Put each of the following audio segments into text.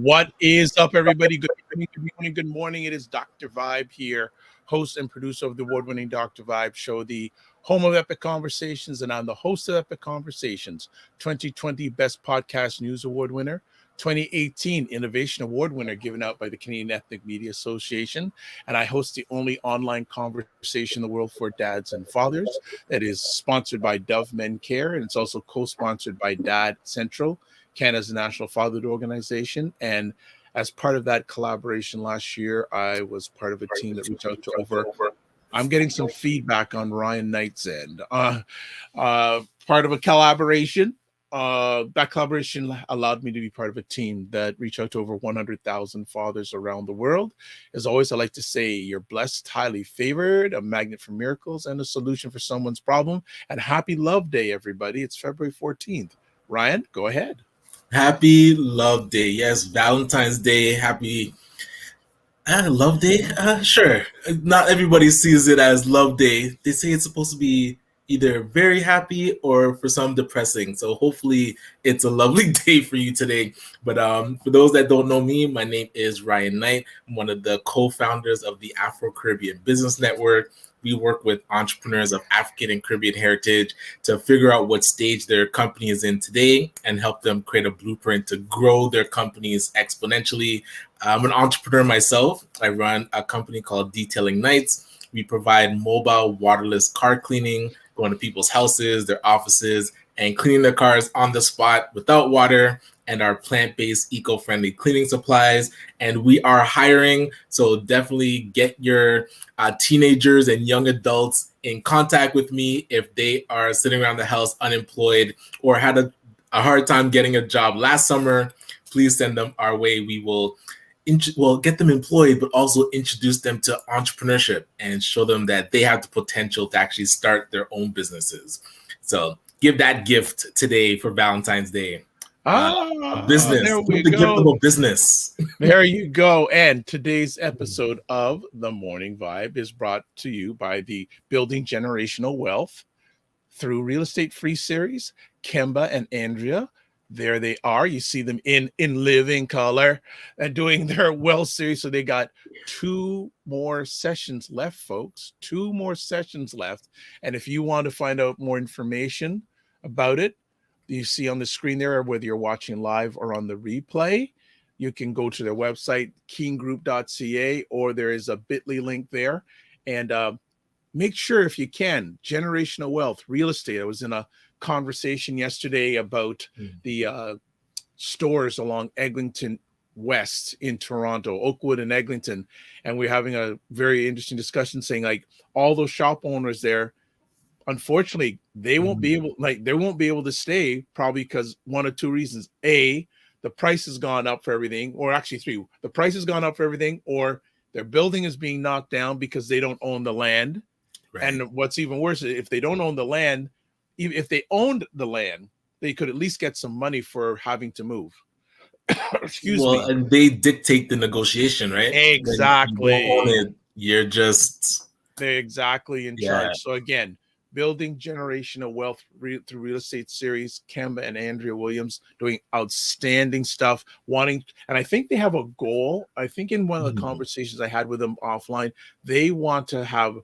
What is up, everybody? Good evening, good morning, good morning. It is Dr. Vibe here, host and producer of the award-winning Dr. Vibe show, the home of Epic Conversations, and I'm the host of Epic Conversations, 2020 Best Podcast News Award winner, 2018 Innovation Award winner given out by the Canadian Ethnic Media Association, and I host the only online conversation in the world for dads and fathers that is sponsored by Dove Men Care, and it's also co-sponsored by Dad Central, Canada's national fatherhood organization. And as part of that collaboration last year, I was part of a team that reached out to I'm getting some feedback on Ryan Knight's end. Part of a collaboration. That collaboration allowed me to be part of a team that reached out to over 100,000 fathers around the world. As always, I like to say you're blessed, highly favored, a magnet for miracles, and a solution for someone's problem. And happy Love Day, everybody. It's February 14th. Ryan, go ahead. Happy Love Day. Yes, Valentine's Day. Happy Love Day. Sure. Not everybody sees it as Love Day. They say it's supposed to be either very happy or for some depressing. So hopefully it's a lovely day for you today. But for those that don't know me, my name is Ryan Knight. I'm one of the co-founders of the Afro-Caribbean Business Network. We work with entrepreneurs of African and Caribbean heritage to figure out what stage their company is in today and help them create a blueprint to grow their companies exponentially. I'm an entrepreneur myself. I run a company called Detailing Nights. We provide mobile waterless car cleaning, going to people's houses, their offices, and cleaning their cars on the spot without water, and our plant-based eco-friendly cleaning supplies. And we are hiring, so definitely get your teenagers and young adults in contact with me if they are sitting around the house unemployed or had a hard time getting a job last summer. Please send them our way. We will get them employed, but also introduce them to entrepreneurship and show them that they have the potential to actually start their own businesses. So give that gift today for Valentine's Day. A business. There we the go. gift of a business. There you go. And today's episode of The Morning Vibe is brought to you by the Building Generational Wealth through Real Estate Free series, Kemba and Andrea. There they are. You see them in living color and doing their wealth series. So they got 2 more sessions left, folks. 2 more sessions left. And if you want to find out more information about it, you see on the screen there, whether you're watching live or on the replay, you can go to their website, keengroup.ca, or there is a bit.ly link there. And make sure, if you can, generational wealth, real estate. I was in a conversation yesterday about the stores along Eglinton West in Toronto, Oakwood and Eglinton. And we're having a very interesting discussion saying, like, all those shop owners there, unfortunately, they won't be able to stay, probably because 1 or 2 reasons. A, the price has gone up for everything, or actually 3. The price has gone up for everything, or their building is being knocked down because they don't own the land. Right. And what's even worse, if they don't own the land, even if they owned the land, they could at least get some money for having to move. Excuse me. And they dictate the negotiation, right? Exactly. You're just... They're exactly in charge. So again, Building Generational Wealth through Real Estate series, Kemba and Andrea Williams doing outstanding stuff. And I think they have a goal. I think in one of the conversations I had with them offline, they want to have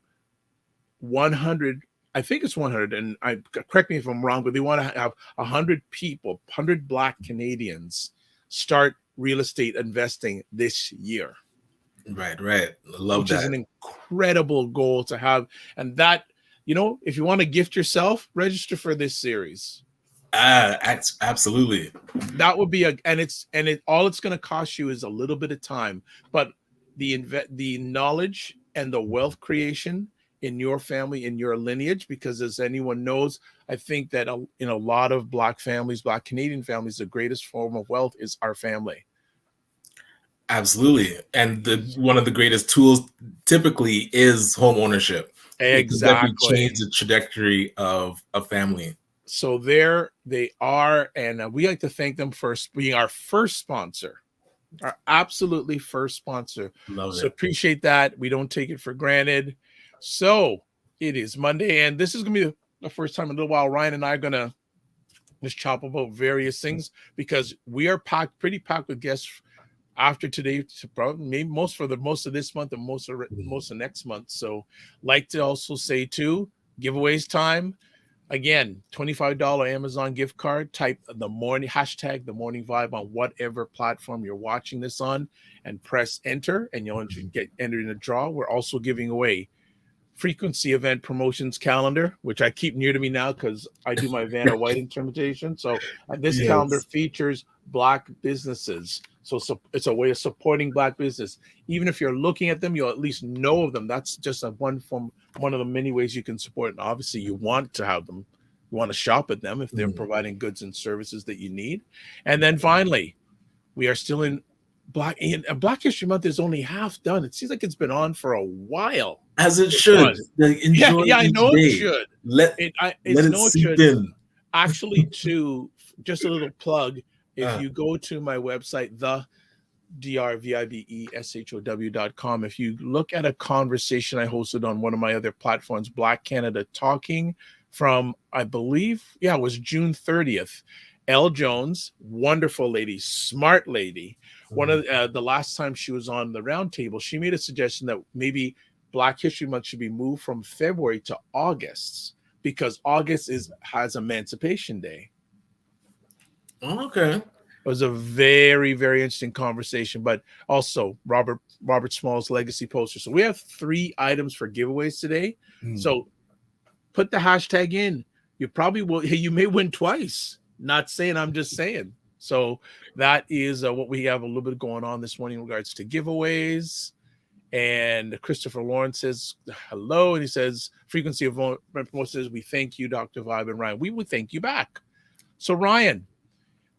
100. I think it's 100, and correct me if I'm wrong, but they want to have 100 people, 100 Black Canadians start real estate investing this year. Right. I love which that. Which is an incredible goal to have. And that, if you want to gift yourself, register for this series. Absolutely. That would be all it's going to cost you is a little bit of time, but the knowledge and the wealth creation in your family, in your lineage, because as anyone knows, I think that in a lot of Black families, Black Canadian families, the greatest form of wealth is our family. Absolutely. And one of the greatest tools typically is home ownership. Exactly. It can change the trajectory of a family. So there they are. And we like to thank them for being our first sponsor, our absolutely first sponsor. So appreciate that. We don't take it for granted. So it is Monday, and this is going to be the first time in a little while Ryan and I are going to just chop about various things, because we are pretty packed with guests after today, probably maybe most of this month and most of next month. So, like to also say too, giveaways time. Again, $25 Amazon gift card. Type the morning hashtag the morning vibe on whatever platform you're watching this on, and press enter, and you'll get entered in a draw. We're also giving away frequency event promotions calendar, which I keep near to me now because I do my Vanna White interpretation. So this calendar features Black businesses. So it's a way of supporting Black business. Even if you're looking at them, you'll at least know of them. That's just one of the many ways you can support. And obviously, you want to have them. You want to shop at them if they're providing goods and services that you need. And then finally, we are still in Black History Month is only half done. It seems like it's been on for a while. As it should. Like, enjoy I know day. it should. Let it seep in. Actually, to just a little plug, if you go to my website, the drvibeshow.com, if you look at a conversation I hosted on one of my other platforms, Black Canada Talking, from, I believe, it was June 30th. Elle Jones, wonderful lady, smart lady. One of the last time she was on the roundtable, she made a suggestion that maybe Black History Month should be moved from February to August, because August has Emancipation Day. Okay. It was a very, very interesting conversation, but also Robert Small's legacy poster. So we have 3 items for giveaways today. So put the hashtag in. You probably will. You may win twice. Not saying, I'm just saying. So that is what we have a little bit going on this morning in regards to giveaways. And Christopher Lawrence says hello, and he says frequency of promotion says, we thank you, Dr. Vibe and Ryan. We would thank you back. So Ryan,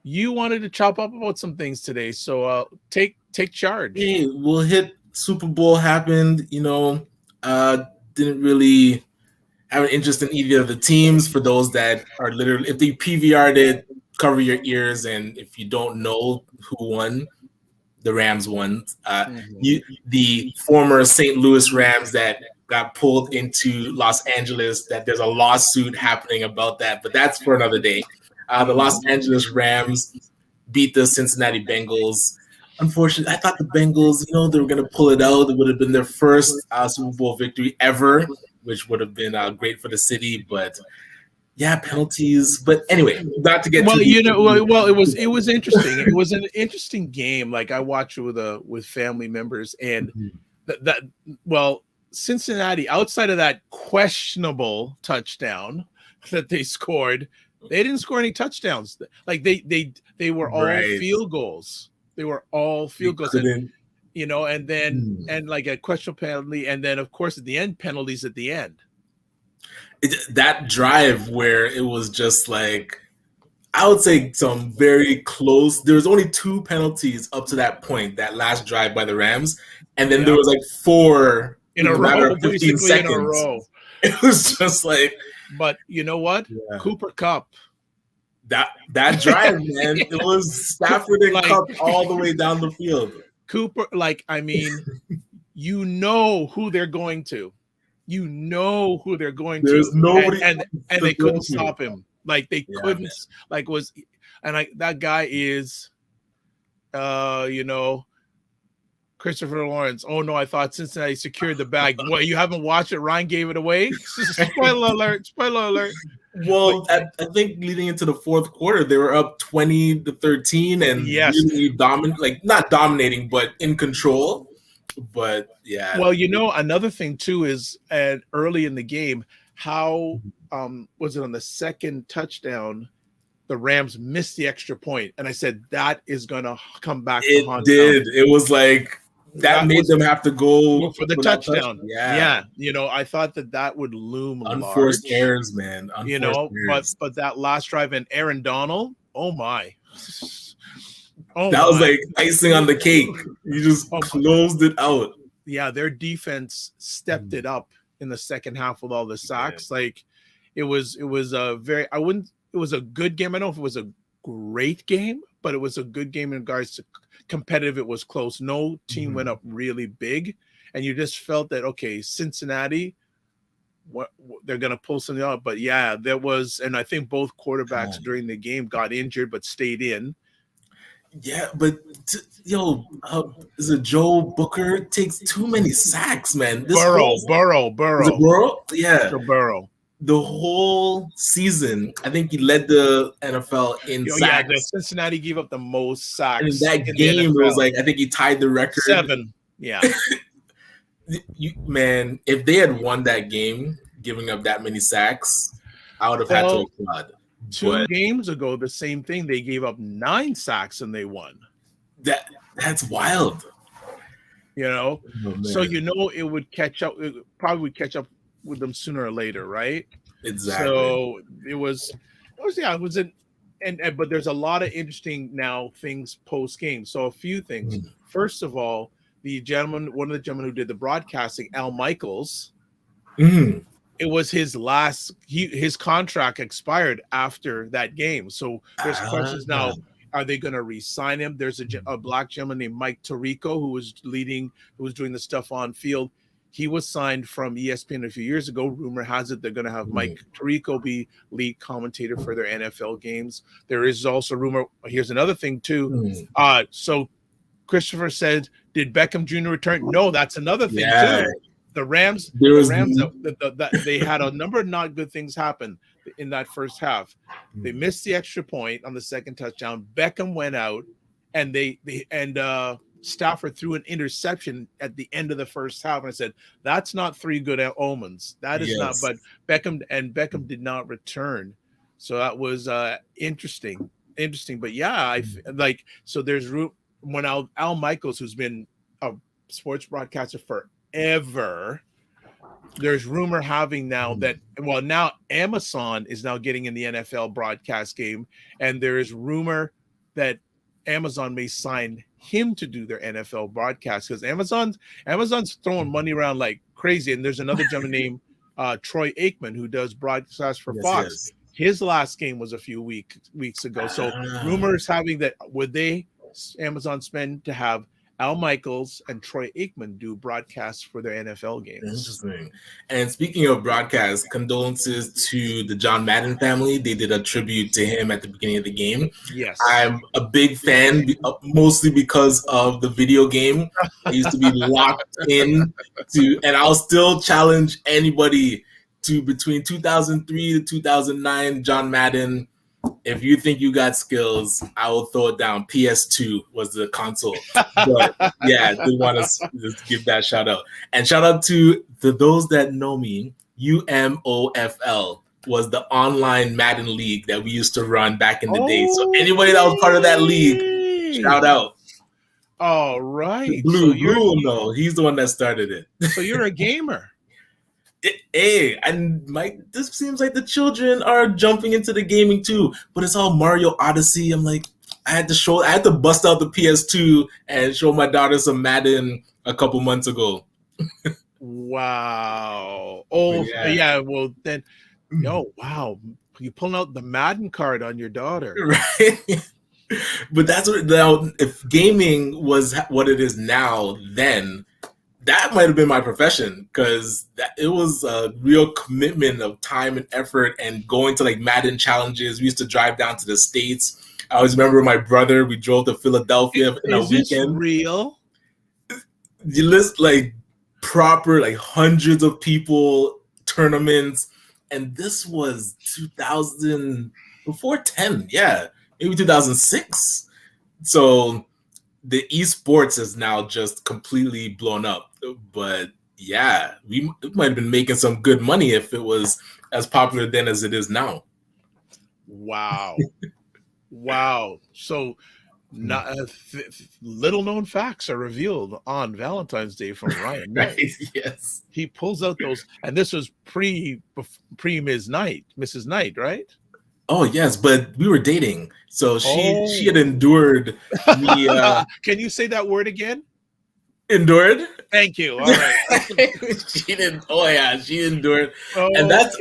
you wanted to chop up about some things today, so take charge. Hey, we'll hit Super Bowl happened. Didn't really have an interest in either of the teams. For those that are literally, if they PVR'd it, cover your ears, and if you don't know who won, the Rams won. The former St. Louis Rams that got pulled into Los Angeles, that there's a lawsuit happening about that, but that's for another day. The Los Angeles Rams beat the Cincinnati Bengals. Unfortunately, I thought the Bengals, they were going to pull it out. It would have been their first Super Bowl victory ever, which would have been great for the city. But penalties. But anyway, not to get it was interesting. It was an interesting game. Like, I watched it with family members, and Cincinnati, outside of that questionable touchdown that they scored, they didn't score any touchdowns. Like, they were all field goals. They were all field goals. And then and like a questionable penalty, and then of course at the end, penalties at the end. That drive where it was just like, I would say some very close. There was only 2 penalties up to that point, that last drive by the Rams, and then there was like 4 in a row, 15 seconds. In a row. It was just like, but you know what? Cooper Kupp. That drive, man, it was Stafford and Kupp all the way down the field. Cooper, who they're going to. There's nobody, and they couldn't stop him. Like, they couldn't. That guy is, Christopher Lawrence. Oh no, I thought Cincinnati secured the bag. What, you haven't watched it? Ryan gave it away. Spoiler alert! Well, I think leading into the fourth quarter, they were up 20-13 and really not dominating, but in control. But yeah. Well, another thing too is early in the game, how was it on the second touchdown, the Rams missed the extra point, and I said that is going to come back. It did. It was like that made them have to go for the touchdown. Yeah. I thought that would loom unforced large. Errors, man. Errors. But that last drive and Aaron Donald, oh my. That was like icing on the cake. You just closed it out. Yeah, their defense stepped it up in the second half with all the sacks. Like, it was a good game. I don't know if it was a great game, but it was a good game in regards to competitive. It was close. No team went up really big, and you just felt that, okay, Cincinnati, they're going to pull something out. But there was, and I think both quarterbacks during the game got injured but stayed in. Yeah, but is it Joe Booker takes too many sacks, man. This whole is it Burrow. Burrow? Yeah, Joe Burrow. the whole season, I think he led the NFL in Oh yeah, the sacks. Cincinnati gave up the most And in sacks that in the game, it was NFL. like I think he tied the record. 7. Yeah. Man, if they had won that game, giving up that many sacks, I would have had to Well, applaud. 2 But games ago, the same thing. They gave up 9 sacks and they won. that's wild. You know, Oh, so man. it would catch up. It probably would catch up with them sooner or later, right? Exactly. So it was but there's a lot of interesting now things post game. So a few things. First of all, one of the gentlemen who did the broadcasting, Al Michaels, it was his last. His contract expired after that game. So there's questions now. Are they going to re-sign him? There's a black gentleman named Mike Tirico who was doing the stuff on field. He was signed from ESPN a few years ago. Rumor has it they're going to have Mike Tirico be lead commentator for their NFL games. There is also rumor. Here's another thing too. So Christopher said, "Did Beckham Jr. return?" No, that's another thing too. The Rams, they had a number of not good things happen in that first half. They missed the extra point on the second touchdown. Beckham went out, and Stafford threw an interception at the end of the first half. And I said, that's not 3 good omens. That is not. But Beckham did not return, so that was interesting. But yeah, so there's room when Al Michaels, who's been a sports broadcaster forever. There's rumor having now that now Amazon is now getting in the NFL broadcast game, and there is rumor that Amazon may sign him to do their NFL broadcast because Amazon's throwing money around like crazy. And there's another gentleman named Troy Aikman who does broadcast for Fox. Yes. His last game was a few weeks ago. So rumors having that Amazon spend to have Al Michaels and Troy Aikman do broadcasts for their NFL games. Interesting. And speaking of broadcasts, condolences to the John Madden family. They did a tribute to him at the beginning of the game. Yes. I'm a big fan, mostly because of the video game. I used to be locked in and I'll still challenge anybody to between 2003 to 2009 John Madden. If you think you got skills, I will throw it down. PS2 was the console. But yeah, I did want to just give that shout out. And shout out to those that know me, UMOFL was the online Madden league that we used to run back in the day. So anybody that was part of that league, shout out. All right. Blue will know. He's the one that started it. So you're a gamer. This seems like the children are jumping into the gaming too, but it's all Mario Odyssey. I'm like, I had to bust out the PS2 and show my daughter some Madden a couple months ago. Wow. Oh yeah. Well then, wow. You pulling out the Madden card on your daughter, right? But that's what now. If gaming was what it is now, then that might have been my profession because it was a real commitment of time and effort and going to like Madden challenges. We used to drive down to the States. I always remember my brother, we drove to Philadelphia in a weekend. Is this real? You list like proper, like hundreds of people, tournaments. And this was 2000, before 10, maybe 2006. So the esports is now just completely blown up. But yeah, we might have been making some good money if it was as popular then as it is now. Wow. Wow. So little known facts are revealed on Valentine's Day from Ryan Knight. Right, yes. He pulls out those, and this was pre Mrs. Knight, right? Oh yes, but we were dating, so she had endured me. Can you say that word again? Endured. Thank you. All right. She didn't. Oh yeah, she endured, and that's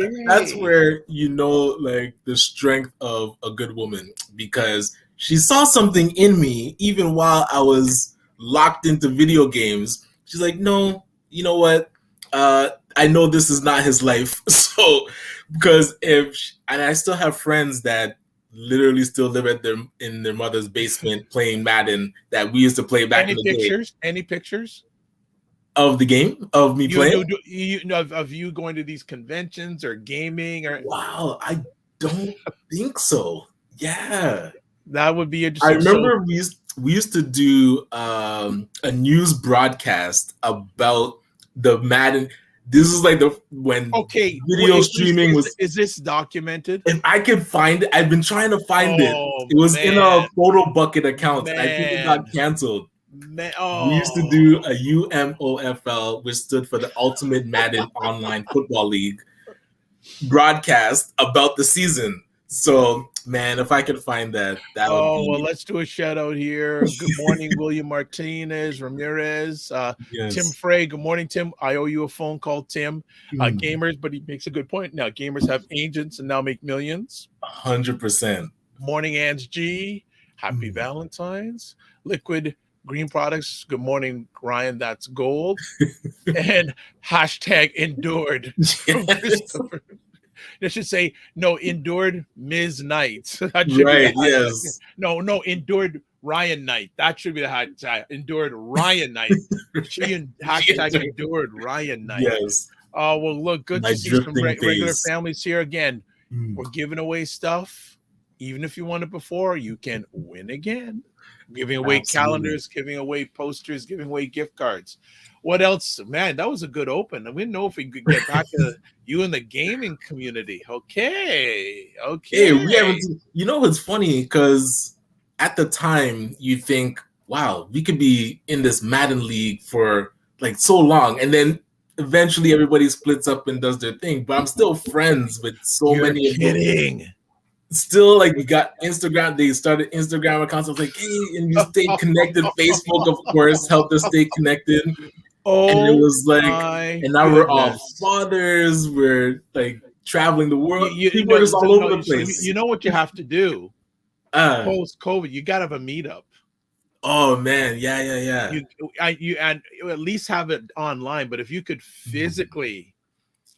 where like the strength of a good woman, because she saw something in me even while I was locked into video games. She's like, no, you know what? I know this is not his life, so. Because and I still have friends that literally still live in their mother's basement playing Madden that we used to play back in the day. Any pictures Of the game of me playing? Of you going to these conventions or gaming or? Wow, I don't think so. Yeah, that would be I interesting. remember we used to do a news broadcast about the Madden. This is like when video streaming was. Is this documented? If I could find it, I've been trying to find it. It was in a photo bucket account. I think it got canceled. We used to do a UMOFL, which stood for the Ultimate Madden Online Football League broadcast about the season. So, man, if I could find that would be... well, let's do a shout out here. Good morning, William Martinez, Ramirez, yes. Tim Frey. Good morning, Tim. I owe you a phone call, Tim. Gamers, but he makes a good point. Now, gamers have agents and now make millions. 100%. Morning, Ans G. Happy Valentine's. Liquid Green Products. Good morning, Ryan. That's gold. And hashtag endured. Yes. They should say endured Ms. Knight. Right. Yes. No, endured Ryan Knight. That should be the hashtag. Endured Ryan Knight. Hashtag endured Ryan Knight. Yes. Oh well, look, good to see some regular families here again. We're giving away stuff. Even if you won it before, you can win again. Giving away calendars, giving away posters, giving away gift cards. What else? Man, that was a good open. We didn't know if we could get back to you in the gaming community. Okay. Hey, we haven't. You know, it's funny because at the time you think, wow, we could be in this Madden league for like so long. And then eventually everybody splits up and does their thing. But I'm still friends with many of them. Still, like, we got Instagram. They started Instagram accounts. I was like, hey, and you stayed connected. Facebook, of course, helped us stay connected. And it was like, and now we're all fathers. We're like traveling the world. People are just all over the place. You know what you have to do post COVID? You got to have a meetup. Oh man, yeah. You at least have it online. But if you could physically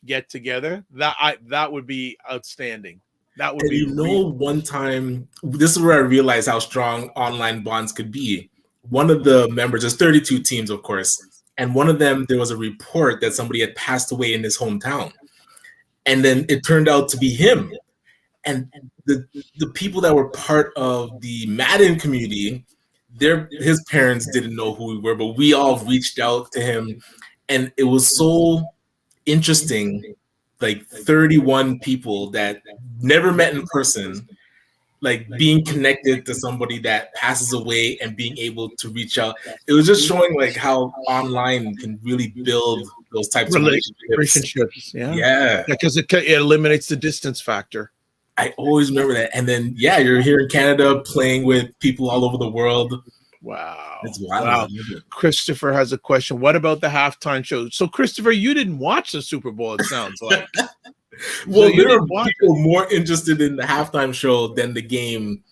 get together, that would be outstanding. That would be one time, this is where I realized how strong online bonds could be. One of the members, there's 32 teams, of course, and one of them, there was a report that somebody had passed away in his hometown. And then it turned out to be him. And the people that were part of the Madden community, his parents didn't know who we were, but we all reached out to him. And it was so interesting. Like 31 people that never met in person, like being connected to somebody that passes away and being able to reach out. It was just showing like how online can really build those types of relationships. Yeah, because it eliminates the distance factor. I always remember that. And then, you're here in Canada playing with people all over the world. Wow. It's wild. Wow. Christopher has a question. What about the halftime show? So, Christopher, you didn't watch the Super Bowl, it sounds like. Well, there are people more interested in the halftime show than the game.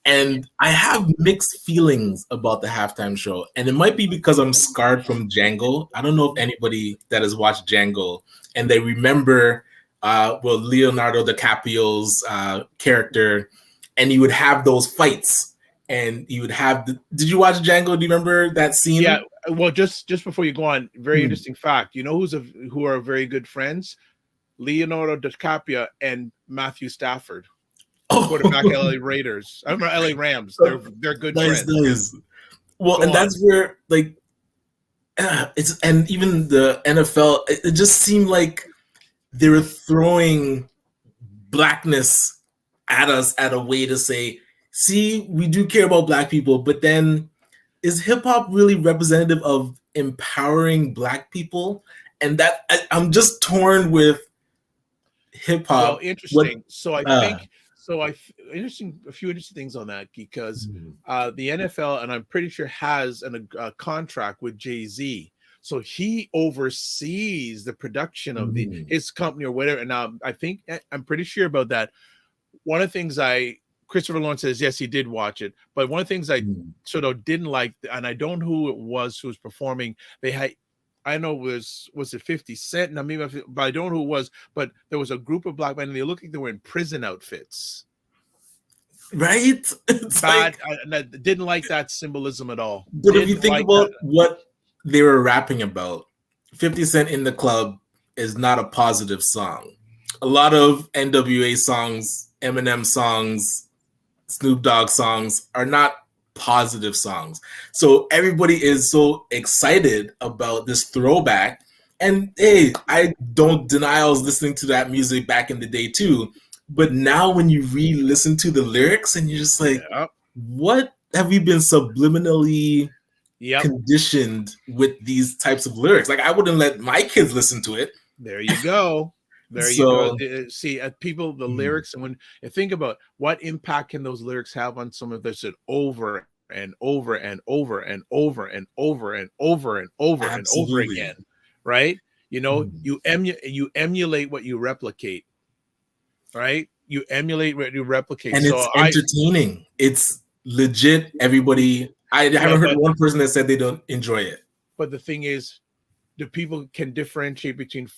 And I have mixed feelings about the halftime show. And it might be because I'm scarred from Django. I don't know if anybody that has watched Django and they remember Leonardo DiCaprio's character, and he would have those fights. And you would have did you watch Django? Do you remember that scene? Yeah. Well, just before you go on, very interesting fact. You know who are very good friends? Leonardo DiCaprio and Matthew Stafford, quarterback LA Raiders. I remember LA Rams. They're good friends. Nice. Well, and that's where like it's, and even the NFL, it just seemed like they were throwing blackness at us at a way to say, see, we do care about Black people, but then is hip hop really representative of empowering Black people? And that I'm just torn with hip hop. Well, interesting. A few interesting things on that, because the NFL, and I'm pretty sure, has a contract with Jay-Z. So he oversees the production of his company or whatever. And I'm pretty sure about that. One of the things Christopher Lawrence says, yes, he did watch it. But one of the things I sort of didn't like, and I don't know who it was who was performing. They had, I know was it 50 Cent? Now, maybe, but I don't know who it was. But there was a group of Black men, and they looked like they were in prison outfits. right? It's Bad. like, I didn't like that symbolism at all. but if you Didn't think like that. about what they were rapping about, 50 Cent in the Club is not a positive song. A lot of NWA songs, Eminem songs, Snoop Dogg songs are not positive songs. So everybody is so excited about this throwback. And hey, I don't deny I was listening to that music back in the day too. But now when you re-listen to the lyrics and you're just like, Yep. what have we been subliminally Yep. conditioned with these types of lyrics? Like I wouldn't let my kids listen to it. There you go. There you go. So See, people, the lyrics, and when you think about what impact can those lyrics have on someone that's said over and over and over and over and over and over and over and over absolutely. again, right? You emulate what you replicate, right? You emulate what you replicate. And So it's entertaining. It's legit. Everybody, I haven't heard one person that said they don't enjoy it. But the thing is, the people can differentiate between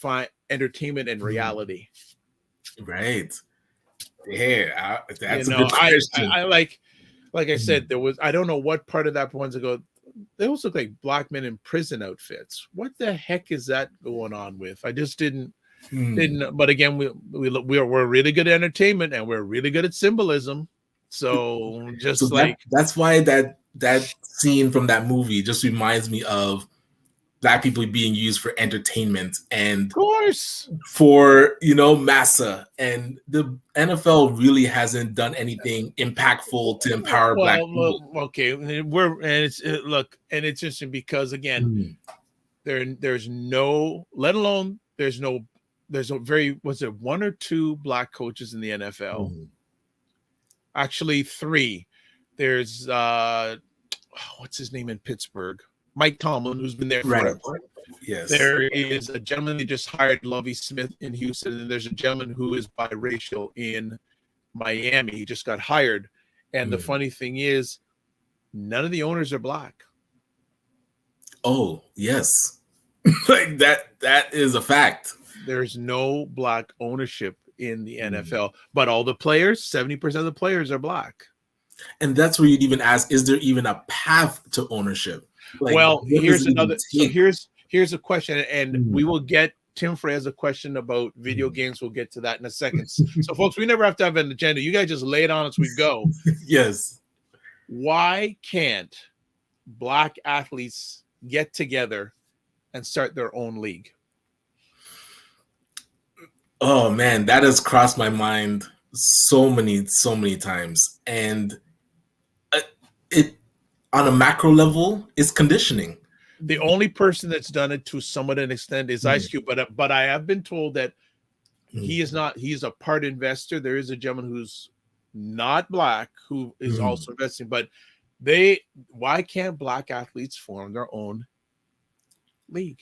entertainment and reality. Right. Yeah, that's a good question. I like I said, there was, I don't know what part of that ones ago, they also look like black men in prison outfits. What the heck is that going on with? I just didn't. But again, we're really good at entertainment and we're really good at symbolism. So that's why that scene from that movie just reminds me of black people being used for entertainment and of course for massa, and the NFL really hasn't done anything impactful to empower black people. Okay, it's interesting because again, there's no, let alone there's no very, was it one or two black coaches in the NFL? Actually, three. There's what's his name in Pittsburgh? Mike Tomlin, who's been there forever. Right. Yes. There is a gentleman that just hired, Lovie Smith, in Houston, and there's a gentleman who is biracial in Miami. He just got hired. And the funny thing is, none of the owners are black. Oh, yes. Like that is a fact. There's no black ownership in the NFL, but all the players, 70% of the players are black. And that's where you'd even ask, is there even a path to ownership? Like, well, here's another. So here's a question, and we will get, Tim Frey has a question about video games. We'll get to that in a second. So, folks, we never have to have an agenda. You guys just lay it on as we go. Yes. Why can't black athletes get together and start their own league? Oh man, that has crossed my mind so many times, and it on a macro level is conditioning. The only person that's done it to somewhat an extent is Ice Cube, but I have been told that he is not. He's a part investor. There is a gentleman who's not black who is also investing, but why can't black athletes form their own league?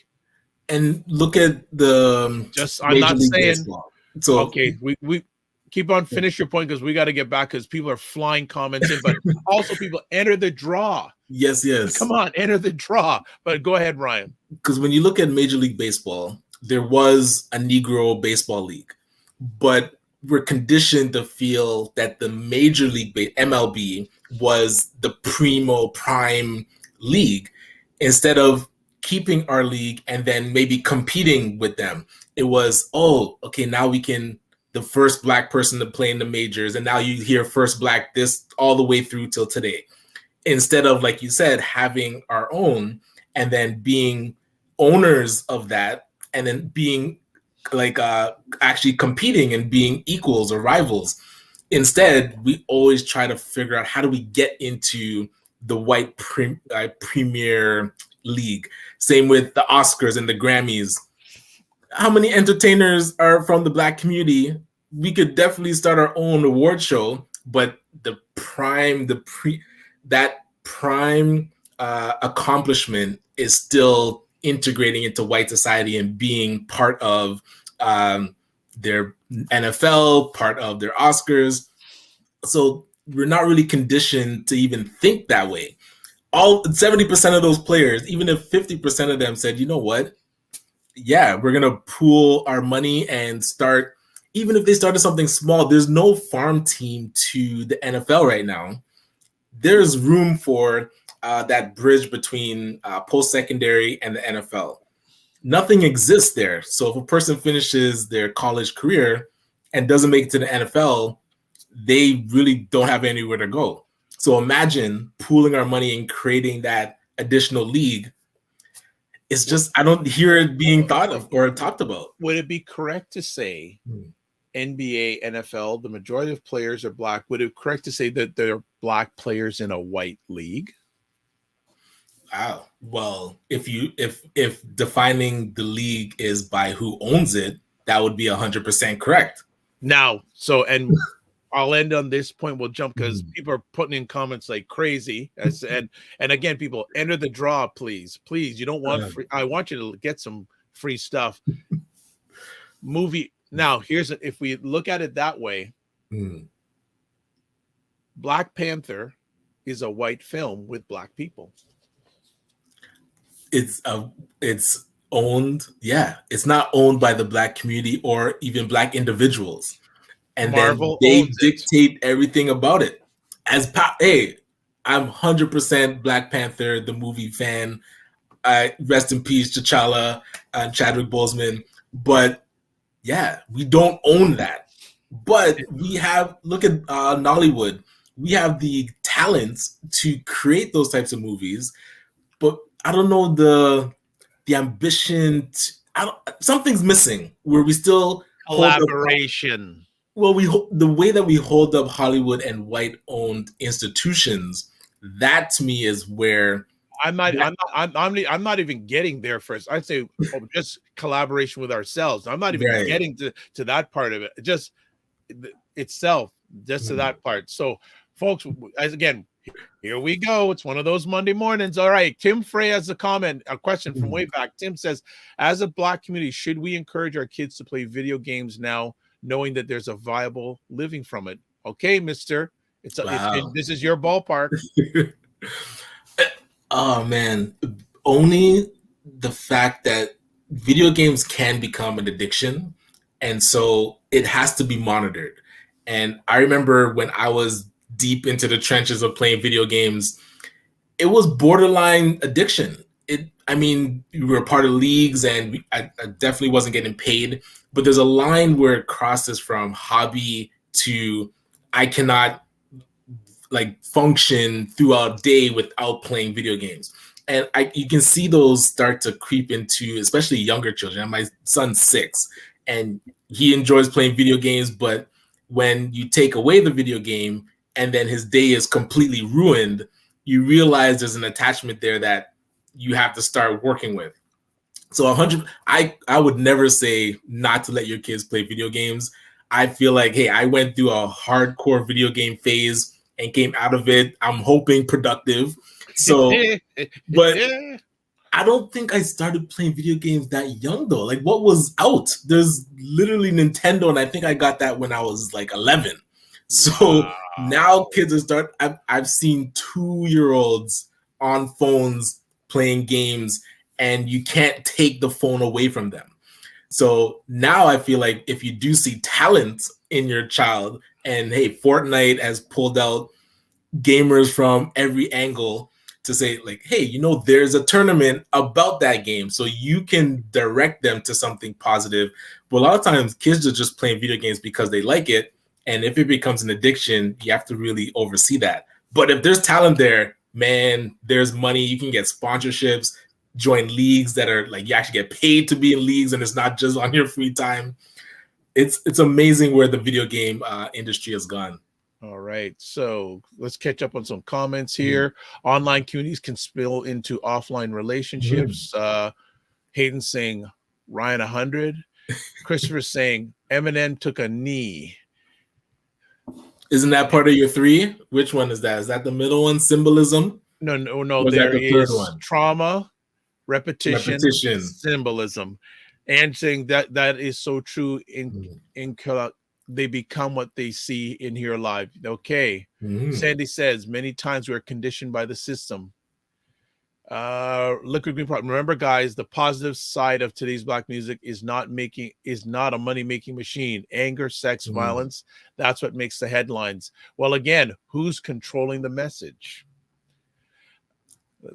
And look at the I'm not saying baseball. So okay, we keep on, finish your point, because we got to get back, because people are flying comments in, but also people enter the draw. Yes. Come on, enter the draw. But go ahead, Ryan. Because when you look at Major League Baseball, there was a Negro Baseball League, but we're conditioned to feel that the Major League MLB was the prime league, instead of keeping our league and then maybe competing with them. It was, now we can, the first black person to play in the majors, and now you hear first black this all the way through till today. Instead of, like you said, having our own and then being owners of that, and then being like actually competing and being equals or rivals. Instead, we always try to figure out, how do we get into the white premier league? Same with the Oscars and the Grammys. How many entertainers are from the black community? We could definitely start our own award show, but that prime accomplishment is still integrating into white society and being part of their NFL, part of their Oscars. So we're not really conditioned to even think that way. All 70% of those players, even if 50% of them said, you know what? Yeah, we're going to pool our money and start even if they started something small, there's no farm team to the NFL right now. There's room for that bridge between post-secondary and the NFL. Nothing exists there. So if a person finishes their college career and doesn't make it to the NFL, they really don't have anywhere to go. So imagine pooling our money and creating that additional league. It's just, I don't hear it being thought of or talked about. Would it be correct to say NBA, NFL, the majority of players are black? Would it be correct to say that there are black players in a white league? Wow. Well, if defining the league is by who owns it, that would be 100% correct. Now, and I'll end on this point. We'll jump because people are putting in comments like crazy. And again, people, enter the draw, please. Please, you don't want free. I want you to get some free stuff. Movie. Now, if we look at it that way, Black Panther is a white film with black people. It's owned. Yeah, it's not owned by the black community or even black individuals. And Marvel then they dictate everything about it. Hey, I'm 100% Black Panther, the movie fan. Rest in peace, T'Challa and Chadwick Boseman. But yeah, we don't own that. But we have, look at Nollywood. We have the talents to create those types of movies. But I don't know the ambition. Something's missing where we still collaboration. Well, the way that we hold up Hollywood and white-owned institutions, that to me is where I'm not even getting there first. I'd say just collaboration with ourselves. I'm not even getting to that part of it. Just itself, just to that part. So, folks, again, here we go. It's one of those Monday mornings. All right. Tim Frey has a question from way back. Tim says, as a black community, should we encourage our kids to play video games now, knowing that there's a viable living from it? Okay, mister. This is your ballpark. Oh, man. Only the fact that video games can become an addiction. And so it has to be monitored. And I remember when I was deep into the trenches of playing video games, it was borderline addiction. We were part of leagues and I definitely wasn't getting paid, but there's a line where it crosses from hobby to I cannot function throughout day without playing video games. And you can see those start to creep into especially younger children. And my son's 6 and he enjoys playing video games, but when you take away the video game and then his day is completely ruined, you realize there's an attachment there that you have to start working with. So I would never say not to let your kids play video games. I feel like, hey, I went through a hardcore video game phase and came out of it, I'm hoping, productive. So, but I don't think I started playing video games that young though. Like, what was out? There's literally Nintendo, and I think I got that when I was 11. So now kids are I've seen 2-year-olds on phones playing games, and you can't take the phone away from them. So now I feel like if you do see talent in your child, and hey, Fortnite has pulled out gamers from every angle to say hey, there's a tournament about that game, so you can direct them to something positive. But a lot of times kids are just playing video games because they like it. And if it becomes an addiction, you have to really oversee that. But if there's talent there, man, there's money. You can get sponsorships, join leagues that are you actually get paid to be in leagues, and it's not just on your free time. It's amazing where the video game industry has gone. All right. So let's catch up on some comments here. Online communities can spill into offline relationships. Hayden saying Ryan 100. Christopher saying Eminem took a knee. Isn't that part of your 3? Which one is that? Is that the middle one? Symbolism? No. There is trauma, repetition, symbolism, and saying that is so true. They become what they see in here live. Okay. Sandy says many times we're conditioned by the system. Liquid green product. Remember, guys, the positive side of today's black music is not a money-making machine. Anger, sex, violence, that's what makes the headlines. Well, again, who's controlling the message?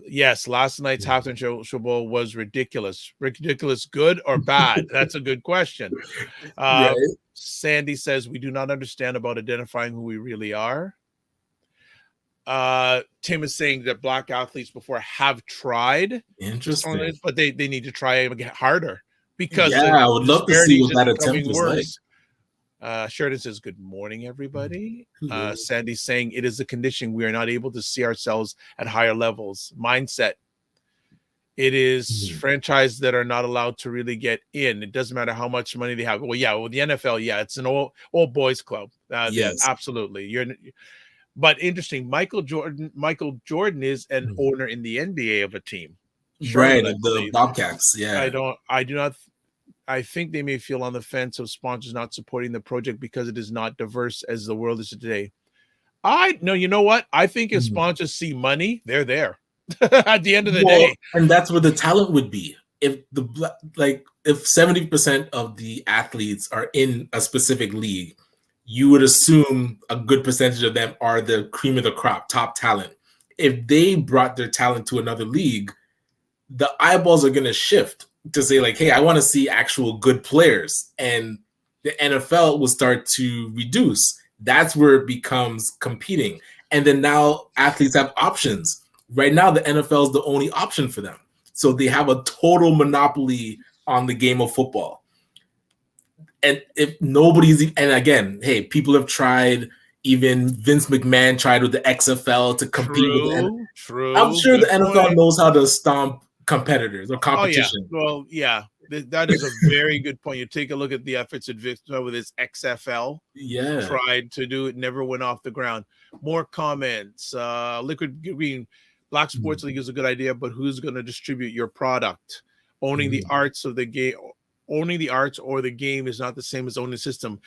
Yes, last night's halftime show was ridiculous. Ridiculous, good or bad? That's a good question. Right. Sandy says we do not understand about identifying who we really are. Tim is saying that black athletes before have tried, Interesting. but they need to try again harder because Yeah, the I would love to see what that attempt was worse. Sheridan says, good morning, everybody. Sandy's saying it is a condition. We are not able to see ourselves at higher levels. Mindset. It is franchises that are not allowed to really get in. It doesn't matter how much money they have. Well, yeah, with the NFL, yeah, it's an old boys club. Yes. Yeah, absolutely. But interesting, Michael Jordan is an owner in the NBA of a team. Right, the Bobcats. Yeah. I think they may feel on the fence of sponsors not supporting the project because it is not diverse as the world is today. You know what? I think if sponsors see money, they're there at the end of the day. And that's where the talent would be. If if 70% of the athletes are in a specific league, you would assume a good percentage of them are the cream of the crop, top talent. If they brought their talent to another league, the eyeballs are going to shift to say like, hey, I want to see actual good players. And the NFL will start to reduce. That's where it becomes competing. And then now athletes have options. Right now, the NFL is the only option for them. So they have a total monopoly on the game of football. And if and again, hey, people have tried, even Vince McMahon tried with the XFL to compete with the True. I'm sure the NFL knows how to stomp competitors or competition. Oh, yeah. Well, yeah, that is a very good point. You take a look at the efforts that Vince with his XFL. Yeah. Tried to do it, never went off the ground. More comments. Liquid Green, Black Sports League is a good idea, but who's going to distribute your product? Owning the arts of the game, owning the arts or the game is not the same as owning the system.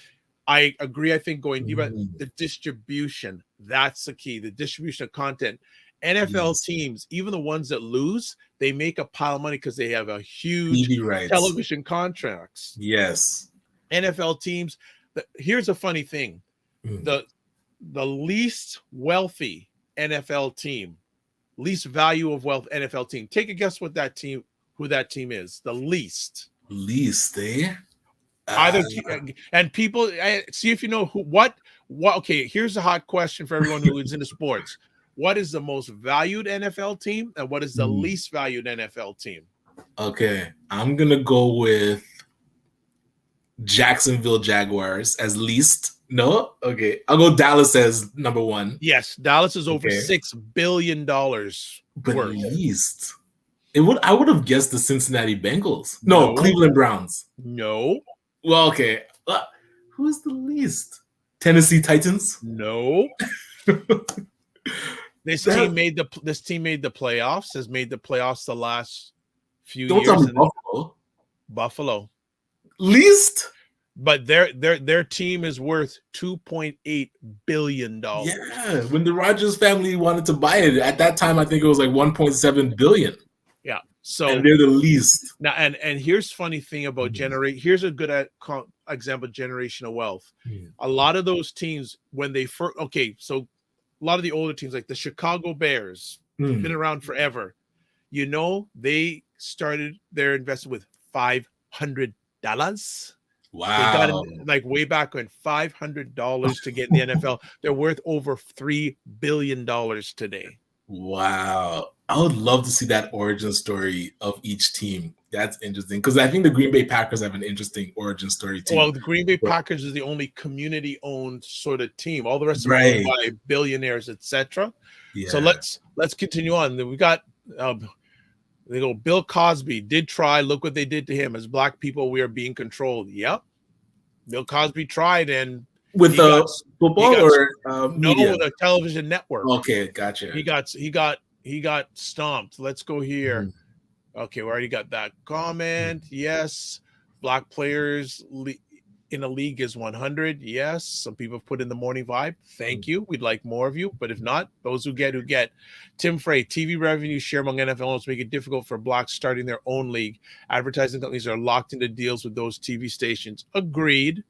I agree. I think going deeper, the distribution, that's the key. The distribution of content. NFL teams, even the ones that lose, they make a pile of money because they have a huge television contracts. Yes. NFL teams. Here's a funny thing. The least wealthy NFL team, least value of wealth NFL team. Take a guess who that team is. The least. Eh? And people see if you know what. Okay, here's a hot question for everyone who is into sports. What is the most valued NFL team and what is the least valued NFL team? Okay, I'm gonna go with Jacksonville Jaguars as least. No, okay, I'll go Dallas as number one. Yes, Dallas is over $6 billion worth. Least. I would have guessed the Cincinnati Bengals. No, Cleveland Browns. No. Well, okay. Who's the least? Tennessee Titans. No. This team made the playoffs. Has made the playoffs the last few years. Don't tell me Buffalo. Buffalo. Least. But their team is worth $2.8 billion. Yeah, when the Rodgers family wanted to buy it at that time, I think it was like $1.7 billion. Yeah, so and they're the least. Now, and here's funny thing about Here's a good example of generational wealth. A lot of those teams when they first so a lot of the older teams like the Chicago Bears been around forever. They started their investment with $500. Wow. They got like way back when $500 to get in the NFL. They're worth over $3 billion today. Wow. I would love to see that origin story of each team. That's interesting because I think the Green Bay Packers have an interesting origin story too. Well, the Green Bay Packers is the only community-owned sort of team. All the rest of them are owned by billionaires, etc. Yeah. So let's continue on. Then we got Bill Cosby did try. Look what they did to him. As Black people, we are being controlled. Yep. Bill Cosby tried and with football or media? No, with a television network. Okay, gotcha. He got stomped. Let's go here. Okay, we already got that comment. Yes, Black players in a league is 100. Yes, some people have put in the morning vibe. Thank you. We'd like more of you, but if not, those who get. Tim Frey, TV revenue share among NFL owners make it difficult for blacks starting their own league. Advertising companies are locked into deals with those TV stations. Agreed.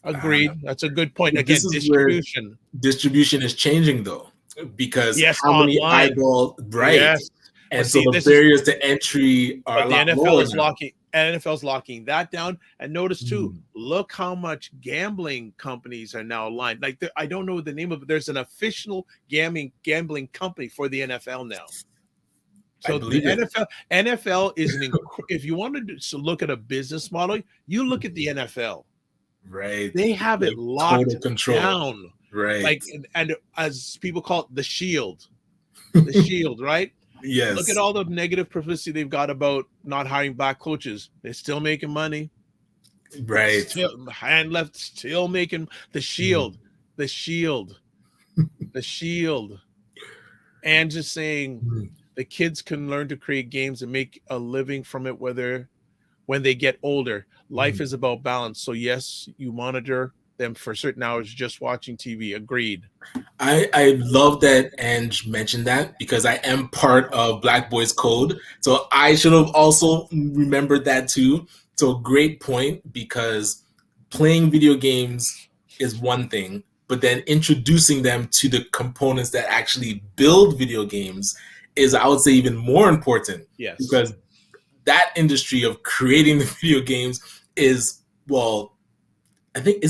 That's a good point. Again, this is distribution. Where distribution is changing, though, because Yes, how many online. eyeballs, right? Yes. And But so see, the barriers to entry are a the lot NFL lower is now. NFL's locking that down. And notice too, look how much gambling companies are now aligned. Like I don't know the name of it. There's an official gambling company for the NFL now. So the NFL is if you wanted to look at a business model, you look at the NFL. Right. They have it locked down. Right. Like and as people call it, the shield. The shield, right? Yes. Look at all the negative publicity they've got about not hiring black coaches. They're still making money. Right. Hand left, still making the shield. The shield. The shield. And just saying the kids can learn to create games and make a living from it when they get older. Life is about balance. So yes, you monitor them for certain hours just watching TV. Agreed. I love that Ange mentioned that because I am part of Black Boys Code. So I should have also remembered that too. So great point, because playing video games is one thing, but then introducing them to the components that actually build video games is, I would say, even more important. Yes. Because that industry of creating the video games is, well, I think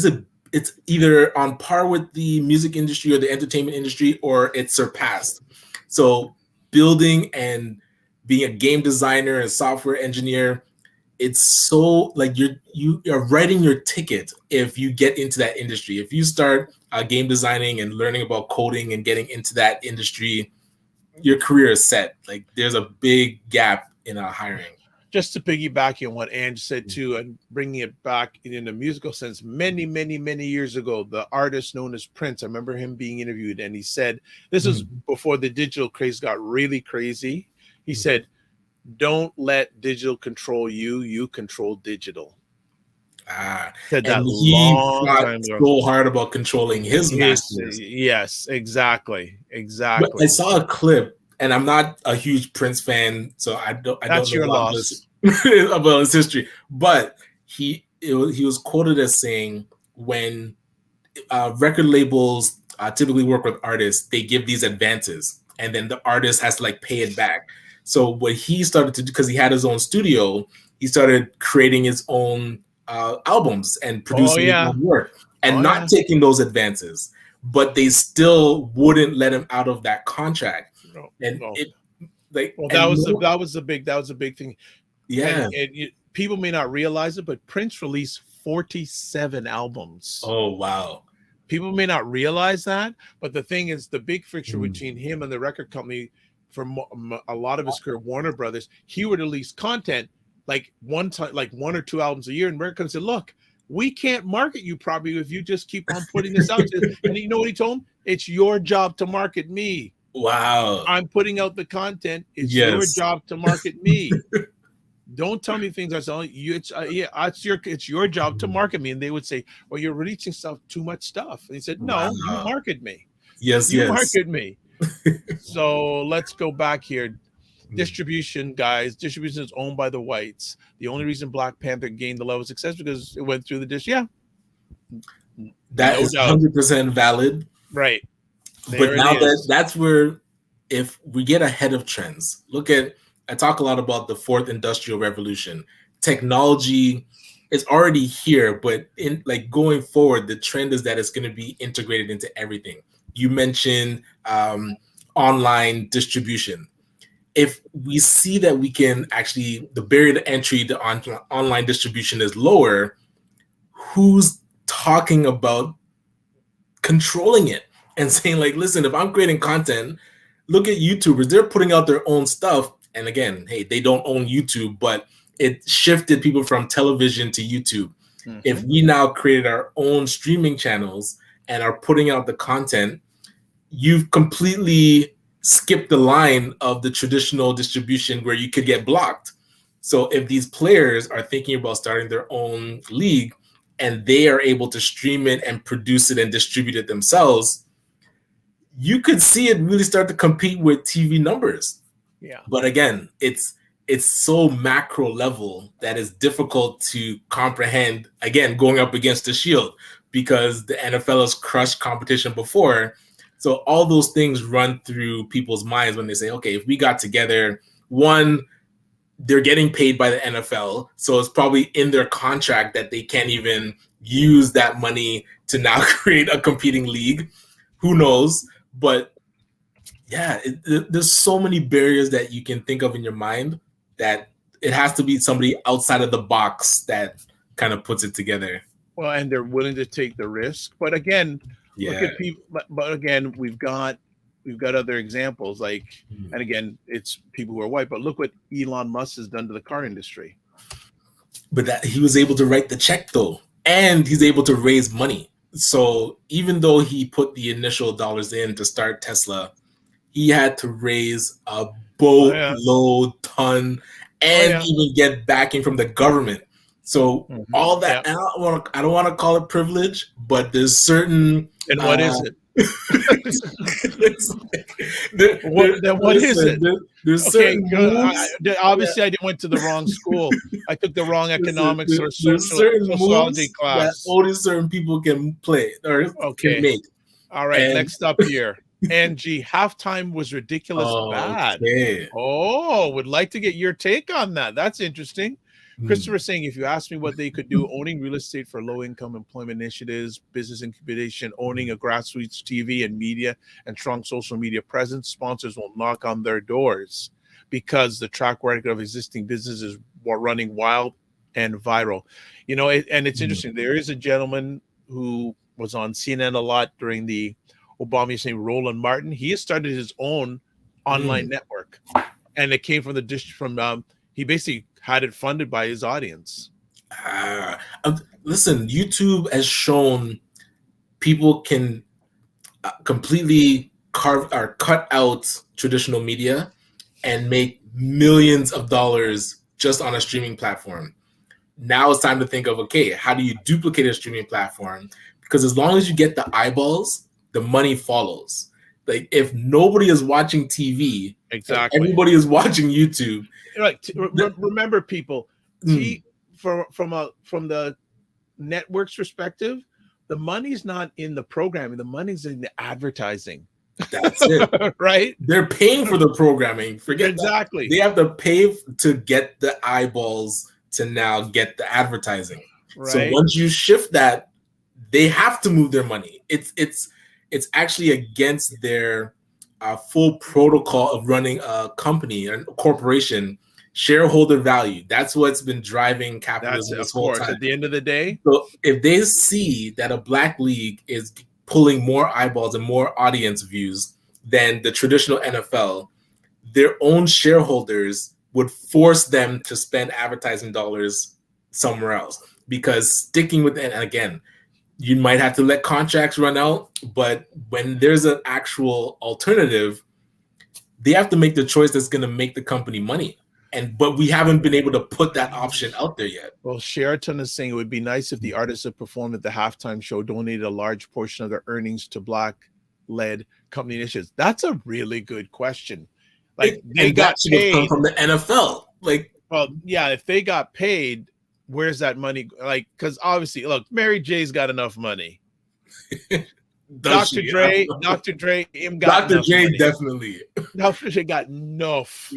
it's either on par with the music industry or the entertainment industry, or it's surpassed. So building and being a game designer and software engineer, it's so like you're writing your ticket if you get into that industry. If you start game designing and learning about coding and getting into that industry, your career is set. Like there's a big gap in hiring. Just to piggyback on what Ange said too, and bringing it back in a musical sense, many years ago, the artist known as Prince, I remember him being interviewed, and he said, this is before the digital craze got really crazy. He said, don't let digital control you, you control digital. Said that he fought so hard about controlling his masters. Yes, exactly. But I saw a clip, and I'm not a huge Prince fan, so I don't know your loss about his history. But he was quoted as saying, when record labels typically work with artists, they give these advances, and then the artist has to like pay it back. So what he started to do, because he had his own studio, he started creating his own albums and producing his own work, and not taking those advances. But they still wouldn't let him out of that contract. That was a big thing. Yeah, and people may not realize it, but Prince released 47 albums. Oh wow! People may not realize that, but the thing is, the big friction between him and the record company for a lot of his career, Warner Brothers, he would release content like one or two albums a year, and record company said, "Look, we can't market you properly if you just keep on putting this out." And you know what he told him? It's your job to market me. Wow. I'm putting out the content. It's your job to market me. Don't tell me things are selling you. It's your job to market me. And they would say, well, you're releasing too much stuff. And he said, no, you market me. You market me. So let's go back here. Distribution, guys. Distribution is owned by the whites. The only reason Black Panther gained the level of success because it went through the dish. Yeah. That is 100% valid. Right. But now that's where, if we get ahead of trends, I talk a lot about the fourth industrial revolution. Technology is already here, but in like going forward, the trend is that it's going to be integrated into everything. You mentioned online distribution. If we see that we can actually, the barrier to entry to online distribution is lower, who's talking about controlling it? And saying like, listen, if I'm creating content, look at YouTubers. They're putting out their own stuff. And again, hey, they don't own YouTube, but it shifted people from television to YouTube. If we now created our own streaming channels and are putting out the content, you've completely skipped the line of the traditional distribution where you could get blocked. So if these players are thinking about starting their own league and they are able to stream it and produce it and distribute it themselves, you could see it really start to compete with TV numbers. Yeah. But again, it's so macro level that it's difficult to comprehend, again, going up against the Shield, because the NFL has crushed competition before. So all those things run through people's minds when they say, okay, if we got together, one, they're getting paid by the NFL, so it's probably in their contract that they can't even use that money to now create a competing league. Who knows? But yeah, there's so many barriers that you can think of in your mind that it has to be somebody outside of the box that kind of puts it together. Well, and they're willing to take the risk. But again, look at people. But again, we've got other examples like, and again, it's people who are white. But look what Elon Musk has done to the car industry. But that he was able to write the check though, and he's able to raise money. So even though he put the initial dollars in to start Tesla, he had to raise a boatload ton and even get backing from the government. So all that, and I don't want to call it privilege, but there's certain. And what is it? What is it? There's certain obviously, I went to the wrong school. I took the wrong economics or sociology class. That only certain people can play or can make. All right, next up here. Angie, halftime was ridiculous bad. Would like to get your take on that. That's interesting. Christopher saying, if you ask me what they could do, owning real estate for low-income employment initiatives, business incubation, owning a grassroots TV and media and strong social media presence, sponsors will knock on their doors because the track record of existing businesses were running wild and viral. You know, and it's interesting. There is a gentleman who was on CNN a lot during the Obama, his name Roland Martin. He has started his own online network, and it came from the district from he basically had it funded by his audience. Listen, YouTube has shown people can completely carve or cut out traditional media and make millions of dollars just on a streaming platform. Now it's time to think of, okay, how do you duplicate a streaming platform? Because as long as you get the eyeballs, the money follows. Like if nobody is watching TV, exactly, everybody is watching YouTube. Right. Remember, people, from the network's perspective, the money's not in the programming. The money's in the advertising. That's it. Right? They're paying for the programming. Forget exactly. They have to pay to get the eyeballs to now get the advertising. Right. So once you shift that, they have to move their money. It's actually against their full protocol of running a company, a corporation, shareholder value. That's what's been driving capitalism this whole time. At the end of the day. So if they see that a black league is pulling more eyeballs and more audience views than the traditional NFL, their own shareholders would force them to spend advertising dollars somewhere else. Because sticking with it, and again, you might have to let contracts run out, but when there's an actual alternative, they have to make the choice that's going to make the company money. But we haven't been able to put that option out there yet. Well, Sheraton is saying it would be nice if the artists that performed at the halftime show donated a large portion of their earnings to Black-led company initiatives. That's a really good question. Like they got paid from the NFL. Like, well, yeah, if they got paid, where's that money? Like, because obviously, look, Mary J's got enough money. Dr. Dre, Dr. J definitely. Dr. J got enough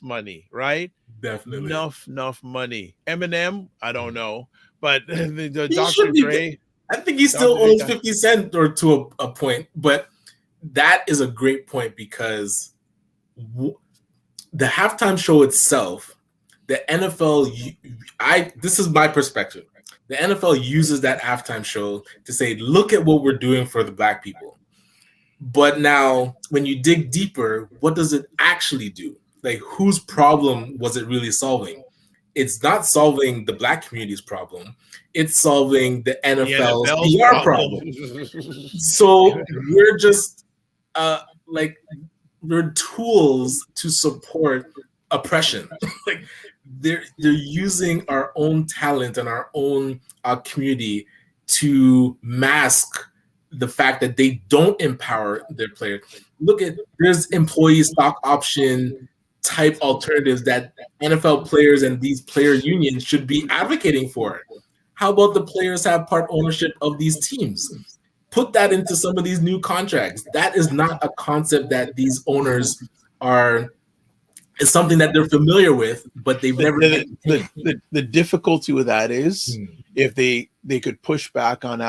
money, right? Definitely. Enough money. Eminem, I don't know. But the Dr. Dre. I think he still owns 50 Cent or to a point. But that is a great point because the halftime show itself, the NFL, this is my perspective. The NFL uses that halftime show to say, look at what we're doing for the black people. But now, when you dig deeper, what does it actually do? Like, whose problem was it really solving? It's not solving the black community's problem. It's solving the NFL's PR problem. So we're just we're tools to support oppression. Like they're using our own talent and our own community to mask the fact that they don't empower their players. Look at there's employee stock option type alternatives that NFL players and these player unions should be advocating for. How about the players have part ownership of these teams? Put that into some of these new contracts. That is not a concept that these owners are. It's something that they're familiar with, but they've never. The difficulty with that is if they could push back on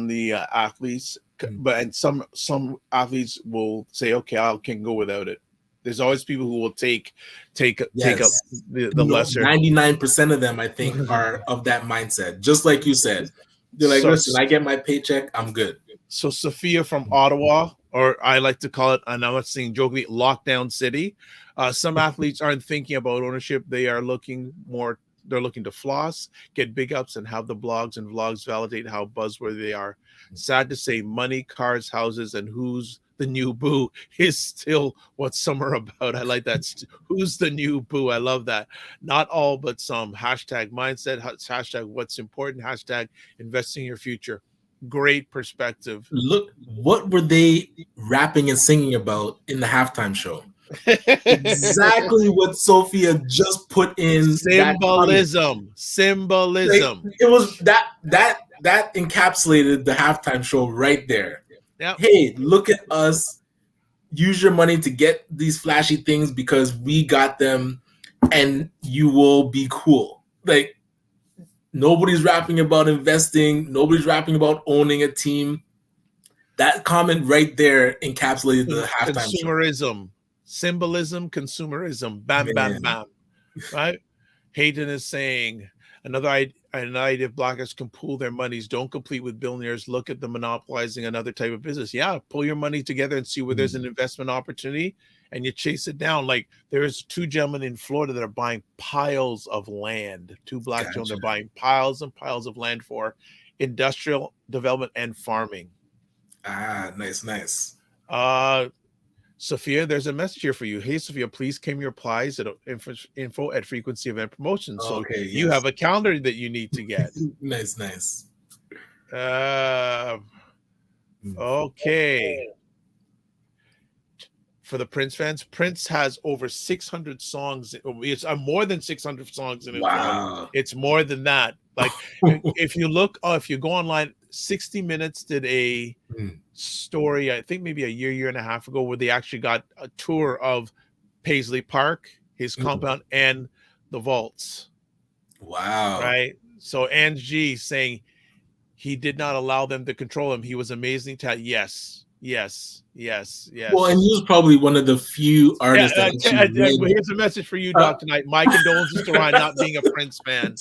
the athletes, but and some athletes will say, okay, I can go without it. There's always people who will take up the lesser. 99% of them, I think, are of that mindset. Just like you said, they're like, listen, I get my paycheck, I'm good. So Sophia from Ottawa, or I like to call it, and I'm not saying jokingly, lockdown city. Some athletes aren't thinking about ownership. They are looking more. They're looking to floss, get big ups, and have the blogs and vlogs validate how buzzworthy they are. Sad to say, money, cars, houses, and who's the new boo is still what some are about. I like that. Who's the new boo? I love that. Not all, but some. Hashtag mindset. Hashtag what's important. Hashtag investing in your future. Great perspective. Look, what were they rapping and singing about in the halftime show? Exactly what Sophia just put in. Symbolism. Like, it was that encapsulated the halftime show right there. Yep. Hey, look at us. Use your money to get these flashy things because we got them, and you will be cool. Like, nobody's rapping about investing. Nobody's rapping about owning a team. That comment right there encapsulated the halftime consumerism, symbolism, consumerism. Bam, bam, bam. Right? Hayden is saying another idea if bloggers can pool their monies, don't compete with billionaires. Look at the monopolizing another type of business. Yeah, pull your money together and see where there's an investment opportunity, and you chase it down. Like there's two gentlemen in Florida that are buying piles of land. Two black gentlemen are buying piles and piles of land for industrial development and farming. Ah, nice. Sophia, there's a message here for you. Hey, Sophia, please claim your replies at info at frequency event promotion. So you have a calendar that you need to get. Nice. Okay. For the Prince fans, Prince has over 600 songs. It's more than 600 songs in it. Wow. It's more than that. Like if you go online, 60 Minutes did a story, I think maybe a year and a half ago, where they actually got a tour of Paisley Park, his compound, and the vaults. Wow. Right? So Angie saying he did not allow them to control him. He was amazing. Yes. Well, and he was probably one of the few artists here's a message for you, Dr. Knight. My condolences to Ryan not being a Prince fan.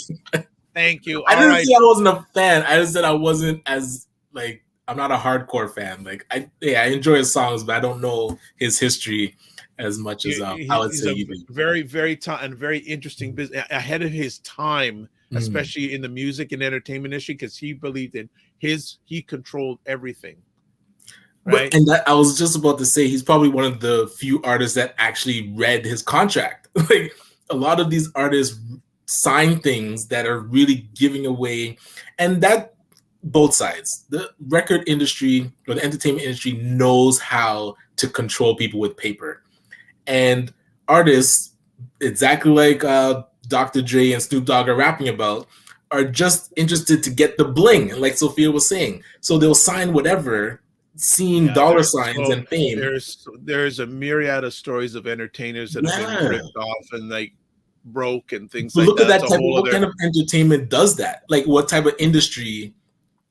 Thank you. I didn't say I wasn't a fan. I just said I wasn't as I'm not a hardcore fan. Like I enjoy his songs, but I don't know his history as much as I would say you do. Very, very and very interesting business ahead of his time, especially in the music and entertainment industry, because he believed in he controlled everything. Right. And I was just about to say he's probably one of the few artists that actually read his contract. Like a lot of these artists sign things that are really giving away, and that both sides, the record industry or the entertainment industry knows how to control people with paper, and artists, exactly like Dr. Dre and Snoop Dogg are rapping about, are just interested to get the bling, like Sophia was saying. So they'll sign whatever, seeing dollar signs and fame. There's a myriad of stories of entertainers that have been ripped off and broke and things like that. Look at that type. What kind of entertainment does that? Like what type of industry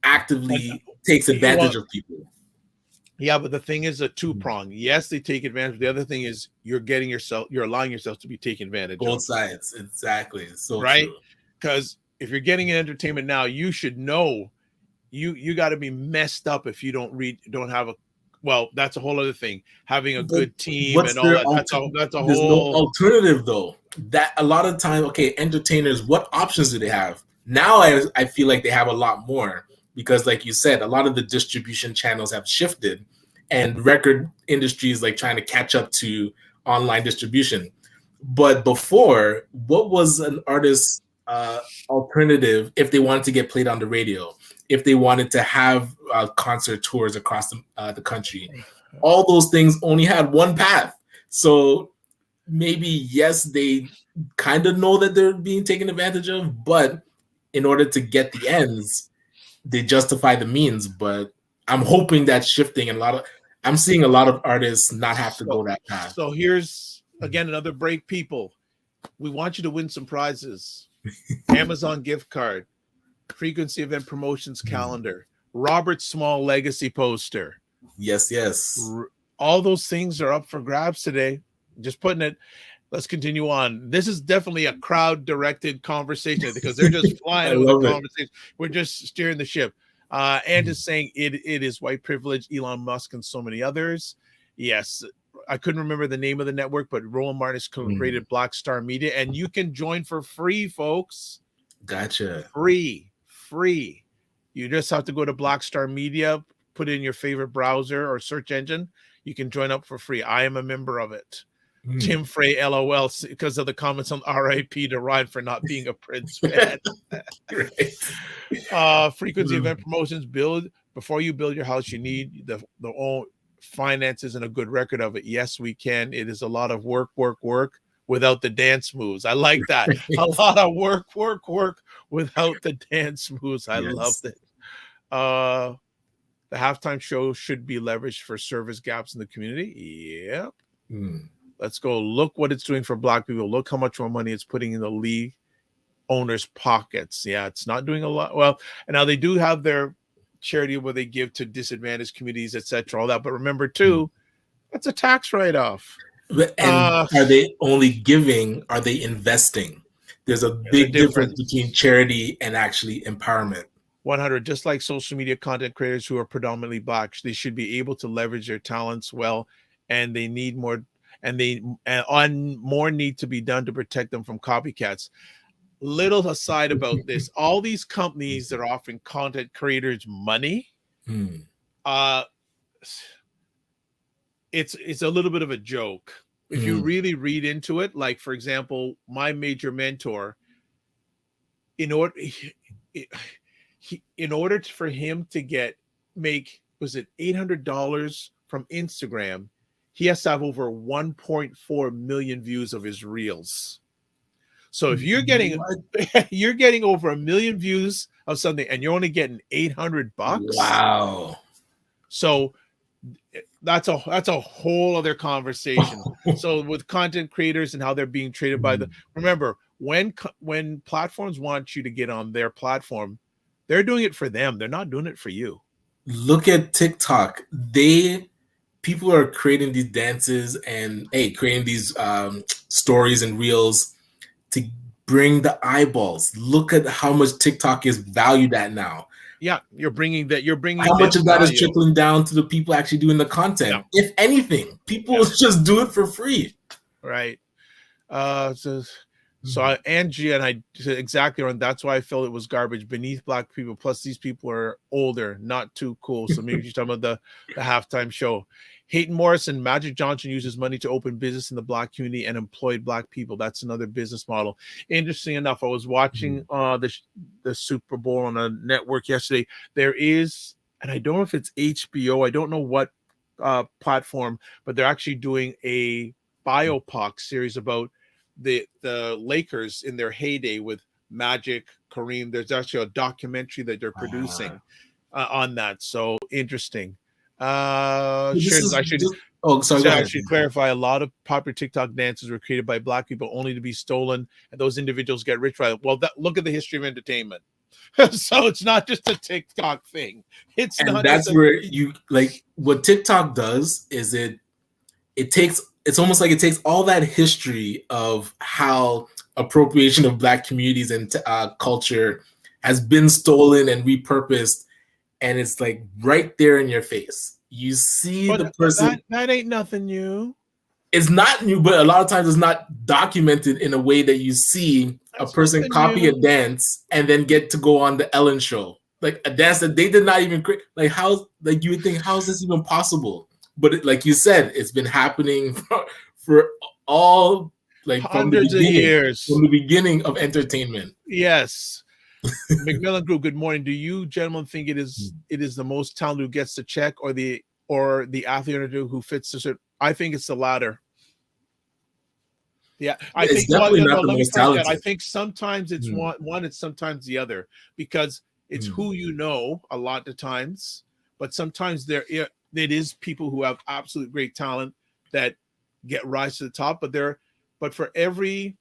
actively takes advantage of people? Yeah, but the thing is a two-prong. Yes, they take advantage. The other thing is you're allowing yourself to be taken advantage of. Both sides, exactly. So right? Because if you're getting an entertainment now, you should know you got to be messed up if you don't have a. Well, that's a whole other thing. Having a good team and all that. That's a There's whole no alternative though. That a lot of time, entertainers, what options do they have? Now I feel like they have a lot more because, like you said, a lot of the distribution channels have shifted, and record industry is trying to catch up to online distribution. But before, what was an artist's alternative if they wanted to get played on the radio, if they wanted to have concert tours across the country? All those things only had one path. So maybe, yes, they kind of know that they're being taken advantage of, but in order to get the ends, they justify the means. But I'm hoping that's shifting, and I'm seeing a lot of artists not have to go that path. So here's again another break, people. We want you to win some prizes. Amazon gift card, Frequency Event Promotions calendar, Robert Small legacy poster. Yes. All those things are up for grabs today. Just putting it. Let's continue on. This is definitely a crowd-directed conversation because they're just flying with the conversation. We're just steering the ship. And is saying it is white privilege, Elon Musk, and so many others. Yes, I couldn't remember the name of the network, but Roland Martin has created Black Star Media, and you can join for free, folks. Gotcha. Free. You just have to go to Black Star Media, put in your favorite browser or search engine. You can join up for free. I am a member of it. Tim Frey, LOL, because of the comments on RIP to Ryan for not being a Prince fan. Frequency Event Promotions. Before you build your house, you need the own finances and a good record of it. Yes, we can. It is a lot of work without the dance moves. I like that. A lot of work without the dance moves. I loved it. The halftime show should be leveraged for service gaps in the community. Yep. Let's go look what it's doing for Black people. Look how much more money it's putting in the league owners' pockets. Yeah, it's not doing a lot. Well, and now they do have their charity where they give to disadvantaged communities, etc. All that. But remember, too, that's a tax write-off. And are they only giving? Are they investing? There's a big difference between charity and actually empowerment. 100. Just like social media content creators who are predominantly Black, they should be able to leverage their talents well, and they need more. And more need to be done to protect them from copycats. Little aside about this, all these companies that are offering content creators money, it's a little bit of a joke. If you really read into it, like for example, my major mentor, in order for him to make was it $800 from Instagram, he has to have over 1.4 million views of his reels. So if you're getting over 1 million views of something and you're only getting $800, wow. So that's a whole other conversation. So with content creators and how they're being treated by remember, when platforms want you to get on their platform, they're doing it for them. They're not doing it for you. Look at TikTok. People are creating these dances and creating these stories and reels to bring the eyeballs. Look at how much TikTok is valued at now. Yeah, you're bringing how much of that is trickling down to the people actually doing the content. Yeah. If anything, people just do it for free. Right. So Angie and I exactly on. That's why I felt it was garbage beneath Black people. Plus, these people are older, not too cool. So maybe you're talking about the halftime show. Hayden Morrison, Magic Johnson uses money to open business in the Black community and employed Black people. That's another business model. Interesting enough, I was watching the Super Bowl on a network yesterday. There is, and I don't know if it's HBO. I don't know what platform, but they're actually doing a biopic series about the Lakers in their heyday with Magic, Kareem. There's actually a documentary that they're producing on that. So interesting. I should clarify. A lot of popular TikTok dances were created by Black people only to be stolen, and those individuals get rich by it. Well, look at the history of entertainment. So it's not just a TikTok thing. Where you like what TikTok does is it's almost like it takes all that history of how appropriation of Black communities and culture has been stolen and repurposed, and it's like right there in your face. You see the person. That ain't nothing new. It's not new, but a lot of times it's not documented in a way that you see a person copy a dance and then get to go on the Ellen show. Like a dance that they did not even create. Like you would think, how is this even possible? But like you said, it's been happening for all like Hundreds of years. from the beginning of entertainment. Yes. Macmillan Group, good morning. Do you gentlemen think it is the most talented who gets the check, or the athlete who fits the certain? I think it's the latter. Yeah, I It's think definitely not the let me most correct that. I talented. think sometimes it's one, it's sometimes the other, because it's who you know a lot of times, but sometimes it is people who have absolute great talent that get rise to the top. But for every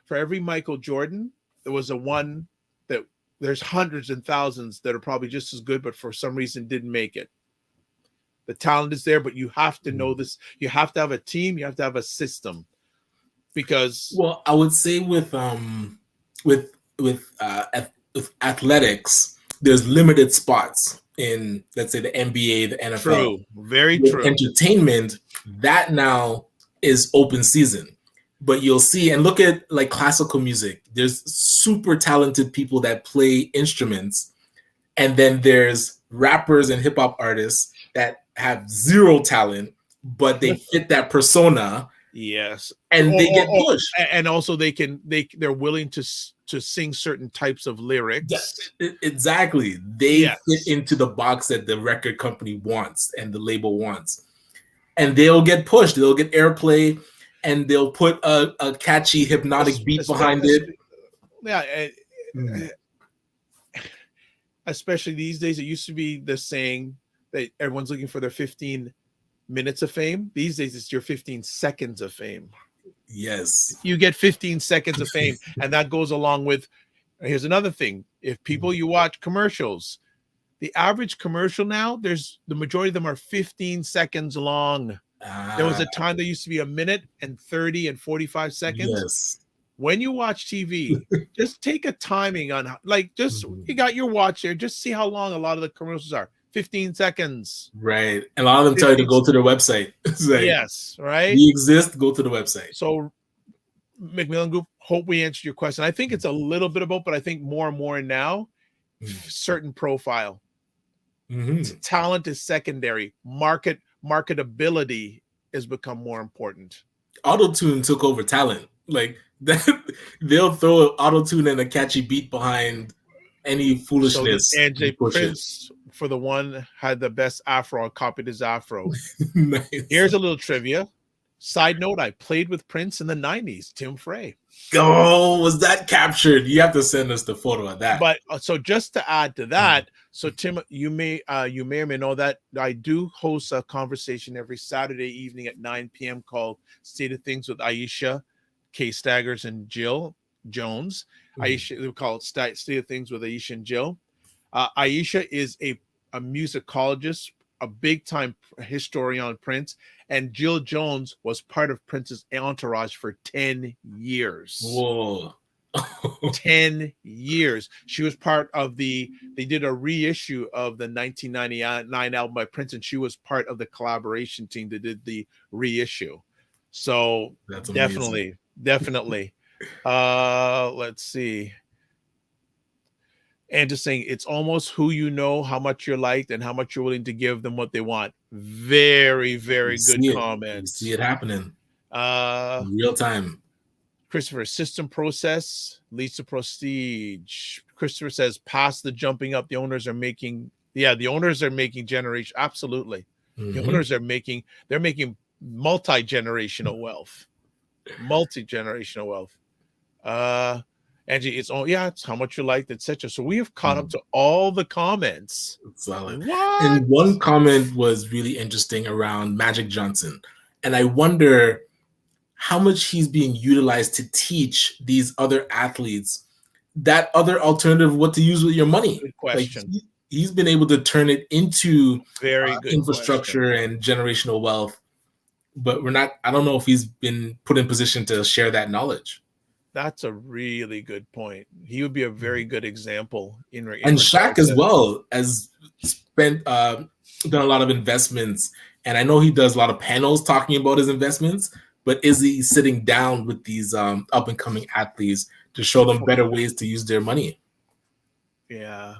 Michael Jordan, there was one that there's hundreds and thousands that are probably just as good, but for some reason didn't make it. The talent is there, but you have to know this. You have to have a team. You have to have a system. Because, well, I would say with athletics, there's limited spots in, let's say, the NBA, the NFL. True, very with true. Entertainment, that now is open season. But you'll see, and look at like classical music. There's super talented people that play instruments, and then there's rappers and hip hop artists that have zero talent, but they fit that persona. Yes, and they get pushed. And also they're willing to sing certain types of lyrics. Exactly, they fit into the box that the record company wants and the label wants, and they'll get pushed. They'll get airplay. And they'll put a catchy hypnotic beat behind it. Yeah. Especially these days, it used to be the saying that everyone's looking for their 15 minutes of fame. These days, it's your 15 seconds of fame. Yes. You get 15 seconds of fame. And that goes along with, here's another thing. If people, you watch commercials, the average commercial now, the majority of them are 15 seconds long. There was a time there used to be a minute and 30 and 45 seconds. Yes. When you watch TV, just take a timing on, you got your watch there. Just see how long a lot of the commercials are. 15 seconds. Right. And a lot of them tell you to go to their website. Like, yes, right? We exist, go to the website. So, Macmillan Group, hope we answered your question. I think it's a little bit of both, but I think more and more now, certain profile. Talent is secondary. Marketability has become more important. Auto-tune took over talent. Like they'll throw an auto-tune and a catchy beat behind any foolishness. So Prince, for the one, had the best afro. I copied his afro. Nice. Here's a little trivia. Side note, I played with Prince in the 90s, Tim Frey. Oh, was that captured? You have to send us the photo of that. But so just to add to that, so Tim, you may or may know that I do host a conversation every Saturday evening at 9 p.m. called State of Things with Aisha K. Staggers and Jill Jones. Aisha, we call it State of Things with Aisha and Jill. Aisha is a musicologist, a big-time historian on Prince, and Jill Jones was part of Prince's entourage for 10 years. Whoa. 10 years. She was part of they did a reissue of the 1999 album by Prince, and she was part of the collaboration team that did the reissue. So that's definitely. Let's see. And just saying, it's almost who you know, how much you're liked, and how much you're willing to give them what they want. Very, very good comments. See it happening. In real time. Christopher, system process leads to prestige. Christopher says, past the jumping up, the owners are making generation. Absolutely. The owners are making multi-generational wealth. Angie, it's how much you liked, etc. So we have caught up to all the comments. Solid. And one comment was really interesting around Magic Johnson. And I wonder how much he's being utilized to teach these other athletes that other alternative, what to use with your money. Good question. Like he's been able to turn it into very good infrastructure and generational wealth. But I don't know if he's been put in position to share that knowledge. That's a really good point. He would be a very good example and Shaq as well has done a lot of investments, and I know he does a lot of panels talking about his investments. But is he sitting down with these up and coming athletes to show them better ways to use their money? Yeah,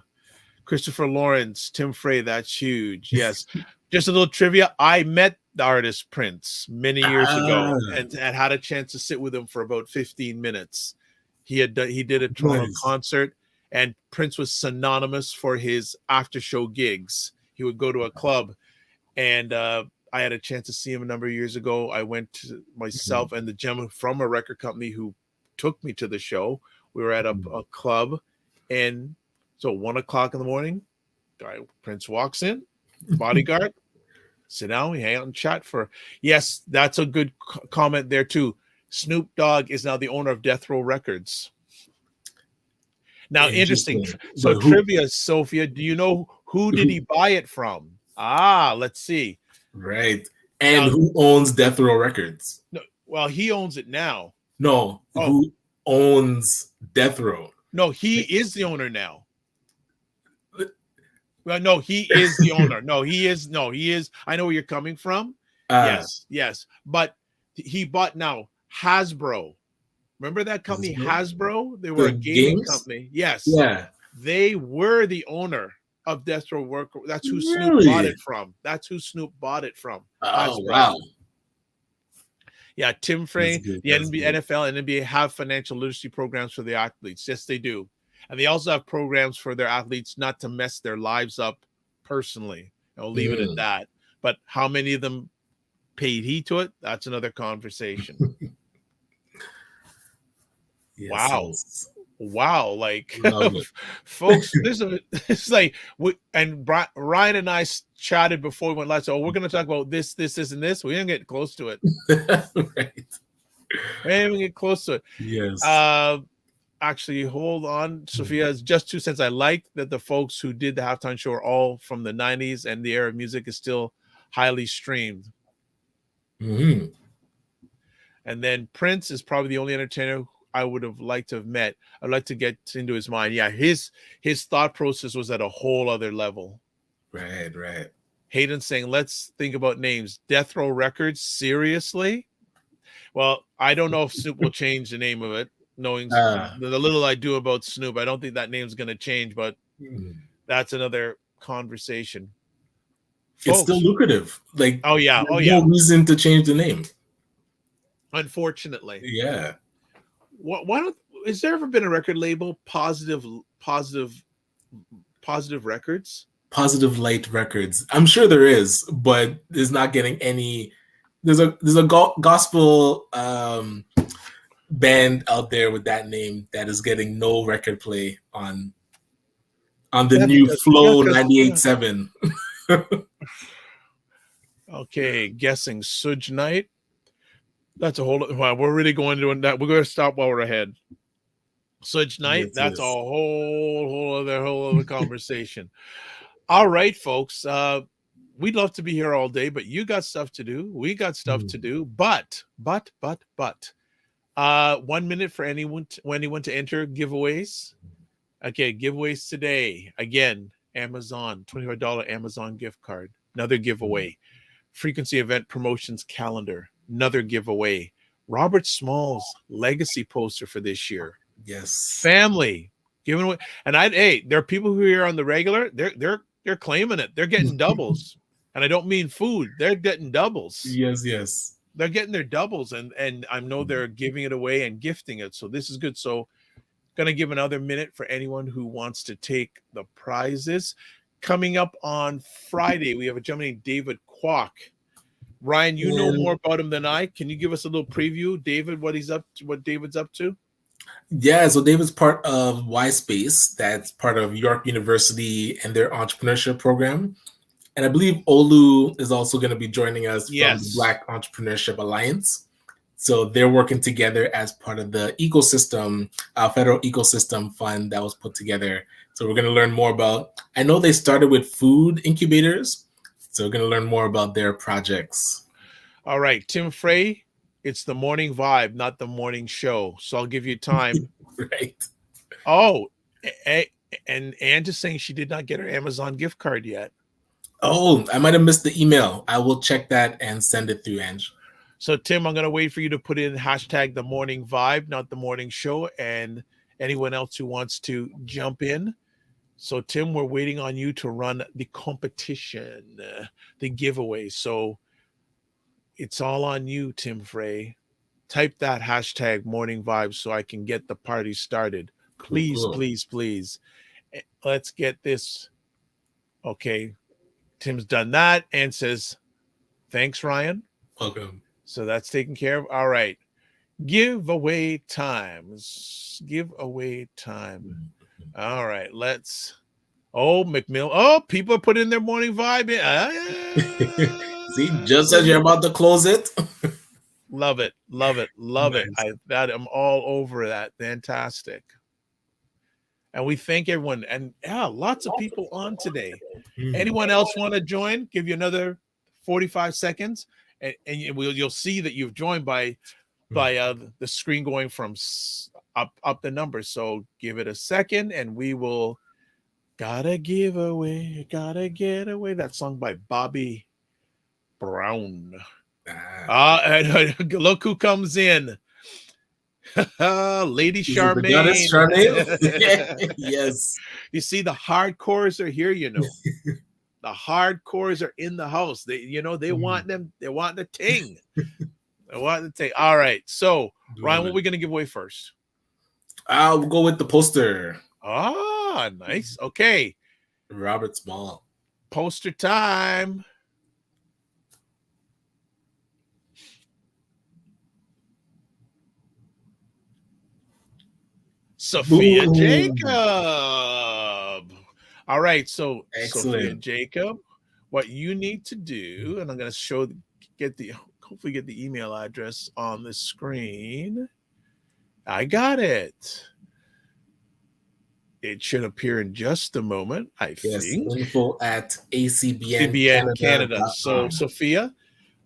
Christopher Lawrence, Tim Frey, that's huge. Yes, just a little trivia. I met the artist Prince many years ago, and had a chance to sit with him for about 15 minutes. He did a Toronto concert, and Prince was synonymous for his after show gigs. He would go to a club, and I had a chance to see him a number of years ago. I went to myself and the gentleman from a record company who took me to the show. We were at a club, and so 1 o'clock in the morning, Prince walks in, bodyguard, sit down, we hang out and chat for. Yes, that's a good comment there too. Snoop Dogg is now the owner of Death Row Records. Now, interesting. So trivia, Sophia, do you know who did he buy it from? Let's see. Right. And now, who owns Death Row Records? No, well, he owns it now. No, who owns Death Row? No, he is the owner now. Well, no, he is the owner. He is. I know where you're coming from. Yes. But he bought now Hasbro. Remember that company, Hasbro? They were a gaming company. Yes. Yeah. They were the owner of Death Row Records. That's who Snoop bought it from. Oh, Hasbro. wow. Yeah, Tim Frey, the NFL and NBA have financial literacy programs for the athletes. Yes, they do. And they also have programs for their athletes not to mess their lives up personally. I'll leave it at that. But how many of them paid heed to it? That's another conversation. Yes. Wow. Like, folks, it's like, Ryan and I chatted before we went live. So we're going to talk about this, and this. We didn't get close to it. Right. We didn't even get close to it. Yes. Actually, hold on, Sophia. It's just 2 cents. I like that the folks who did the halftime show are all from the 90s, and the era of music is still highly streamed. Mm-hmm. And then Prince is probably the only entertainer I would have liked to have met. I'd like to get into his mind. Yeah, his thought process was at a whole other level. Right. Hayden saying, let's think about names. Death Row Records, seriously? Well, I don't know if Snoop will change the name of it. Knowing the little I do about Snoop, I don't think that name's going to change, but that's another conversation. Folks, it's still lucrative. Like, no reason to change the name. Unfortunately, yeah. Why don't? Has there ever been a record label, Positive Records? Positive Light Records. I'm sure there is, but it's not getting any. There's a gospel band out there with that name that is getting no record play on the new Flow 98.7. Okay, guessing Suge Knight. That's a whole. Wow, we're really going to do that. We're going to stop while we're ahead. Suge Knight. That's a whole other conversation. All right, folks. We'd love to be here all day, but you got stuff to do. We got stuff to do. But. 1 minute for anyone to enter giveaways. Okay, giveaways today. Again, Amazon, $25 Amazon gift card. Another giveaway. Frequency event promotions calendar. Another giveaway. Robert Small's legacy poster for this year. Yes. Family giving away. And there are people who are here on the regular. They're claiming it. They're getting doubles. And I don't mean food. They're getting doubles. Yes. They're getting their doubles, and I know they're giving it away and gifting it. So this is good. So going to give another minute for anyone who wants to take the prizes. Coming up on Friday, we have a gentleman named David Kwok. Ryan, you know more about him than I. Can you give us a little preview, David, what David's up to? Yeah, so David's part of Y Space. That's part of York University and their entrepreneurship program. And I believe Olu is also going to be joining us from the Black Entrepreneurship Alliance. So they're working together as part of the ecosystem, federal ecosystem fund that was put together. So we're going to learn more about, I know they started with food incubators. So we're going to learn more about their projects. All right, Tim Frey, it's the morning vibe, not the morning show. So I'll give you time. Right. Oh, and Anne is saying she did not get her Amazon gift card yet. Oh, I might have missed the email. I will check that and send it through, Ange. So, Tim, I'm going to wait for you to put in hashtag the morning vibe, not the morning show, and anyone else who wants to jump in. So, Tim, we're waiting on you to run the competition, the giveaway. So It's all on you, Tim Frey. Type that hashtag morning vibes so I can get the party started. Please, Cool. please, please. Let's get this. Okay. Tim's done that and says, thanks, Ryan. Welcome. So that's taken care of. All right. Giveaway times. Giveaway time. All right. Let's. Oh, McMill. Oh, people are putting their morning vibe in. See, just as you're about to close it. Love it. Love it. Love Nice. it. I'm all over that. Fantastic. And we thank everyone. And yeah, lots of people on today. Anyone else want to join? Give you another 45 seconds. And you'll see that you've joined by the screen going from up the numbers. So give it a second and we will. Gotta give away, gotta get away. That song by Bobby Brown. Look who comes in. Lady Charmaine. Yes. You see, the hardcores are here, you know. The hardcores are in the house. They want them, they want the ting. They want the ting. All right. So, Ryan, what are we gonna give away first? I'll go with the poster. Ah, nice. Okay. Robert Small. Poster time. Sophia Boom. Jacob. All right. So, Excellent. Sophia Jacob, what you need to do, and I'm going to hopefully get the email address on the screen. I got it. It should appear in just a moment, I think. Info at ACBN Canada. So, Sophia,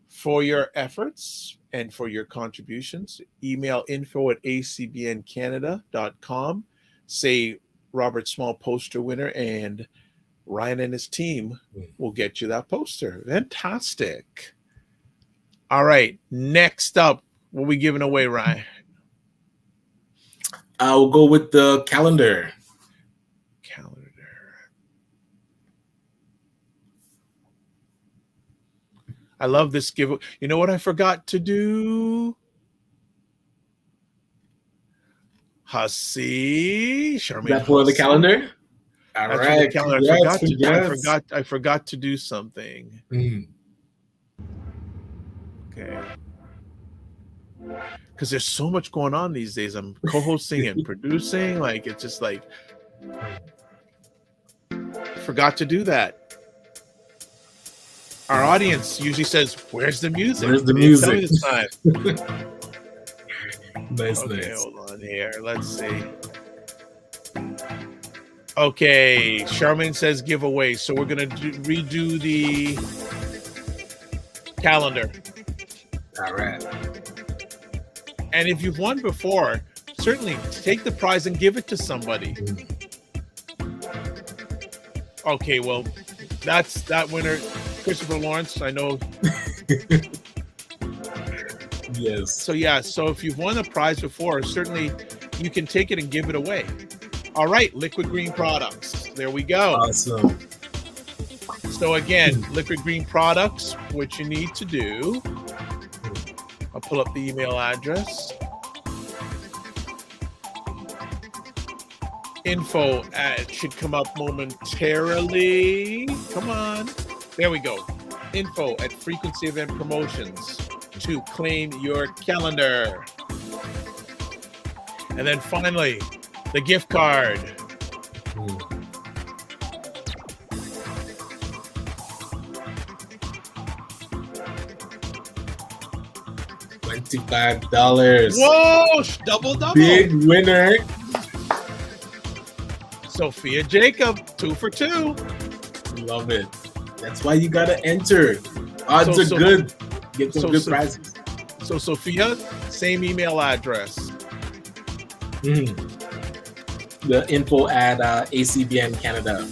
for your efforts and for your contributions, email info@acbncanada.com. Say Robert Small poster winner, and Ryan and his team will get you that poster. Fantastic. All right. Next up, what are we giving away, Ryan? I'll go with the calendar. I love this giveaway. You know what I forgot to do? Hussy. Charmaine. That for the calendar? All right. The calendar. I forgot to do something. Okay. Because there's so much going on these days. I'm co-hosting and producing. Like, it's just like, forgot to do that. Our audience usually says, "Where's the music? Where's the music?" Tell me this time. Nice. Hold on here. Let's see. Okay, Charmaine says giveaway, so we're gonna redo the calendar. All right. And if you've won before, certainly take the prize and give it to somebody. Okay, well, that's that winner. Christopher Lawrence, I know. Yes. So if you've won a prize before, certainly you can take it and give it away. All right, Liquid Green Products. There we go. Awesome. So again, Liquid Green Products, what you need to do, I'll pull up the email address. Info should come up momentarily. Come on. There we go. Info at Frequency Event Promotions to claim your calendar. And then finally, the gift card. $25. Whoa! Double. Big winner. Sophia Jacob, 2 for 2. Love it. That's why you gotta enter. Odds are good. Get some good prizes. So Sophia, same email address. The info at ACBN Canada.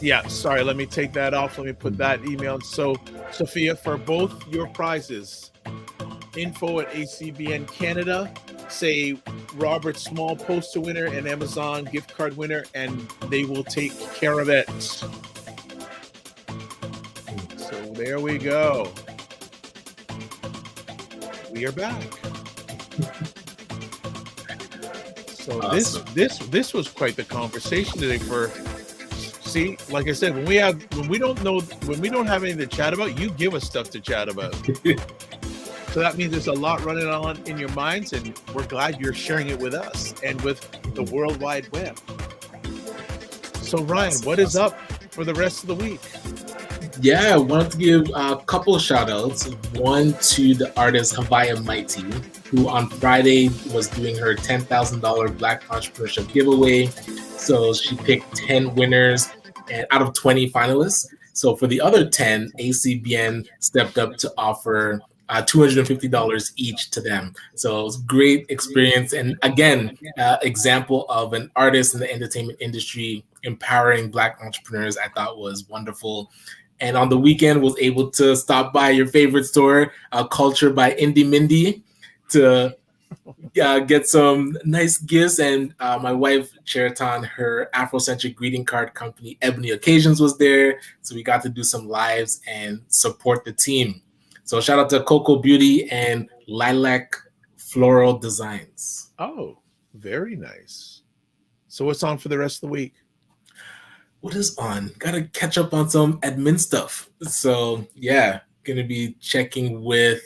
Yeah, sorry, let me take that off. Let me put that email. So Sophia, for both your prizes, info at ACBN Canada, say Robert Small poster winner and Amazon gift card winner, and they will take care of it. So there we go. we are back. So Awesome. this was quite the conversation today. See, like I said, when we don't have anything to chat about, you give us stuff to chat about. So that means there's a lot running on in your minds, and we're glad you're sharing it with us and with the World Wide Web. So Ryan, what is up for the rest of the week? Yeah, I wanted to give a couple of shout outs. One to the artist Hawaii Mighty, who on Friday was doing her $10,000 Black Entrepreneurship giveaway. So she picked 10 winners and out of 20 finalists. So for the other 10, ACBN stepped up to offer $250 each to them. So it was a great experience. And again, example of an artist in the entertainment industry empowering Black entrepreneurs, I thought was wonderful. And on the weekend, was able to stop by your favorite store, Culture by Indie Mindy, to get some nice gifts. And my wife, Cheriton, her Afrocentric greeting card company, Ebony Occasions, was there. So we got to do some lives and support the team. So shout out to Coco Beauty and Lilac Floral Designs. Oh, very nice. So what's on for the rest of the week? What is on? Gotta catch up on some admin stuff. So yeah, gonna be checking with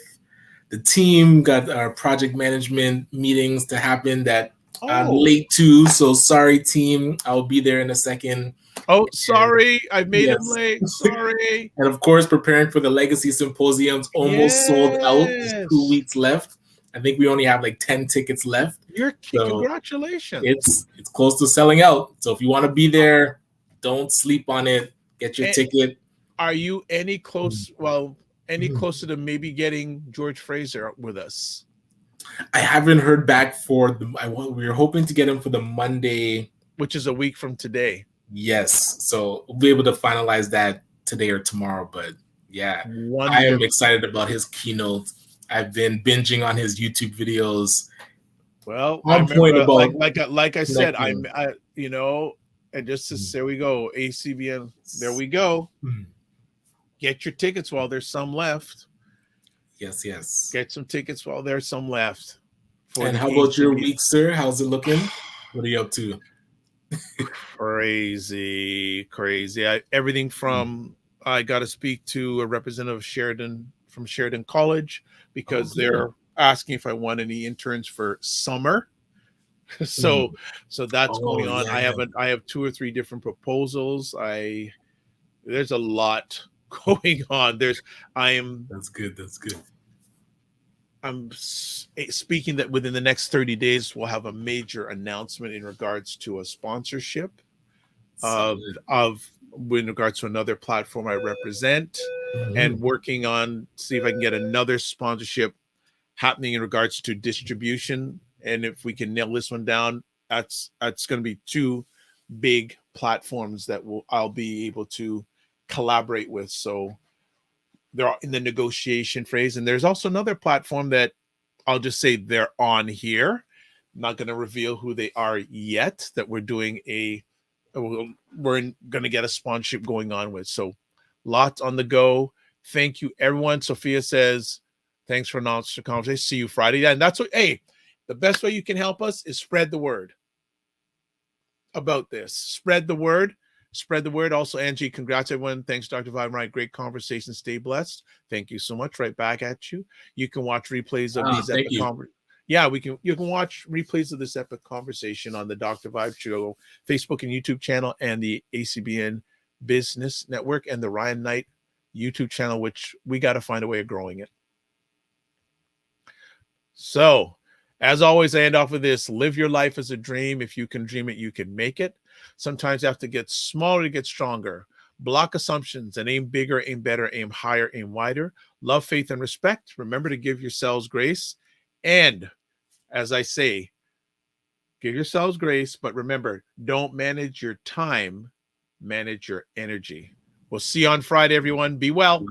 the team. Got our project management meetings to happen that I'm late to. So sorry, team. I'll be there in a second. Oh, sorry, I made him late. Sorry. And of course, preparing for the Legacy Symposiums, almost sold out. There's 2 weeks left. I think we only have like 10 tickets left. Congratulations. It's close to selling out. So if you want to be there, don't sleep on it. Get your ticket. Are you any closer to maybe getting George Fraser with us? I haven't heard back we were hoping to get him for the Monday, which is a week from today. Yes. So we'll be able to finalize that today or tomorrow. But yeah, wonderful. I am excited about his keynote. I've been binging on his YouTube videos. Well, I remember, like I said, and just to there we go, ACBN, there we go. Get your tickets while there's some left. Yes. Get some tickets while there's some left. And how about your week, sir? How's it looking? What are you up to? Crazy. Everything from I got to speak to a representative from Sheridan College because they're asking if I want any interns for summer. So that's going on. Yeah. I have 2 or 3 different proposals. There's a lot going on. That's good. I'm speaking that within the next 30 days, we'll have a major announcement in regards to a sponsorship in regards to another platform I represent, and working on see if I can get another sponsorship happening in regards to distribution. And if we can nail this one down, that's going to be 2 big platforms that I'll be able to collaborate with. So they're in the negotiation phase. And there's also another platform that I'll just say they're on here. I'm not going to reveal who they are yet, that we're doing we're going to get a sponsorship going on with. So lots on the go. Thank you, everyone. Sophia says, thanks for announcing the conversation. See you Friday. And that's what, the best way you can help us is spread the word about this. Spread the word. Also, Angie, congrats, everyone. Thanks, Dr. Vibe. Great conversation. Stay blessed. Thank you so much. Right back at you. You can watch replays of these epic conversations. Yeah, you can watch replays of this epic conversation on the Dr. Vibe Show Facebook and YouTube channel, and the ACBN Business Network, and the Ryan Knight YouTube channel, which we got to find a way of growing it. So, as always, I end off with this: live your life as a dream. If you can dream it, you can make it. Sometimes you have to get smaller to get stronger. Block assumptions and aim bigger, aim better, aim higher, aim wider. Love, faith, and respect. Remember to give yourselves grace. And as I say, give yourselves grace, but remember, don't manage your time, manage your energy. We'll see you on Friday, everyone. Be well.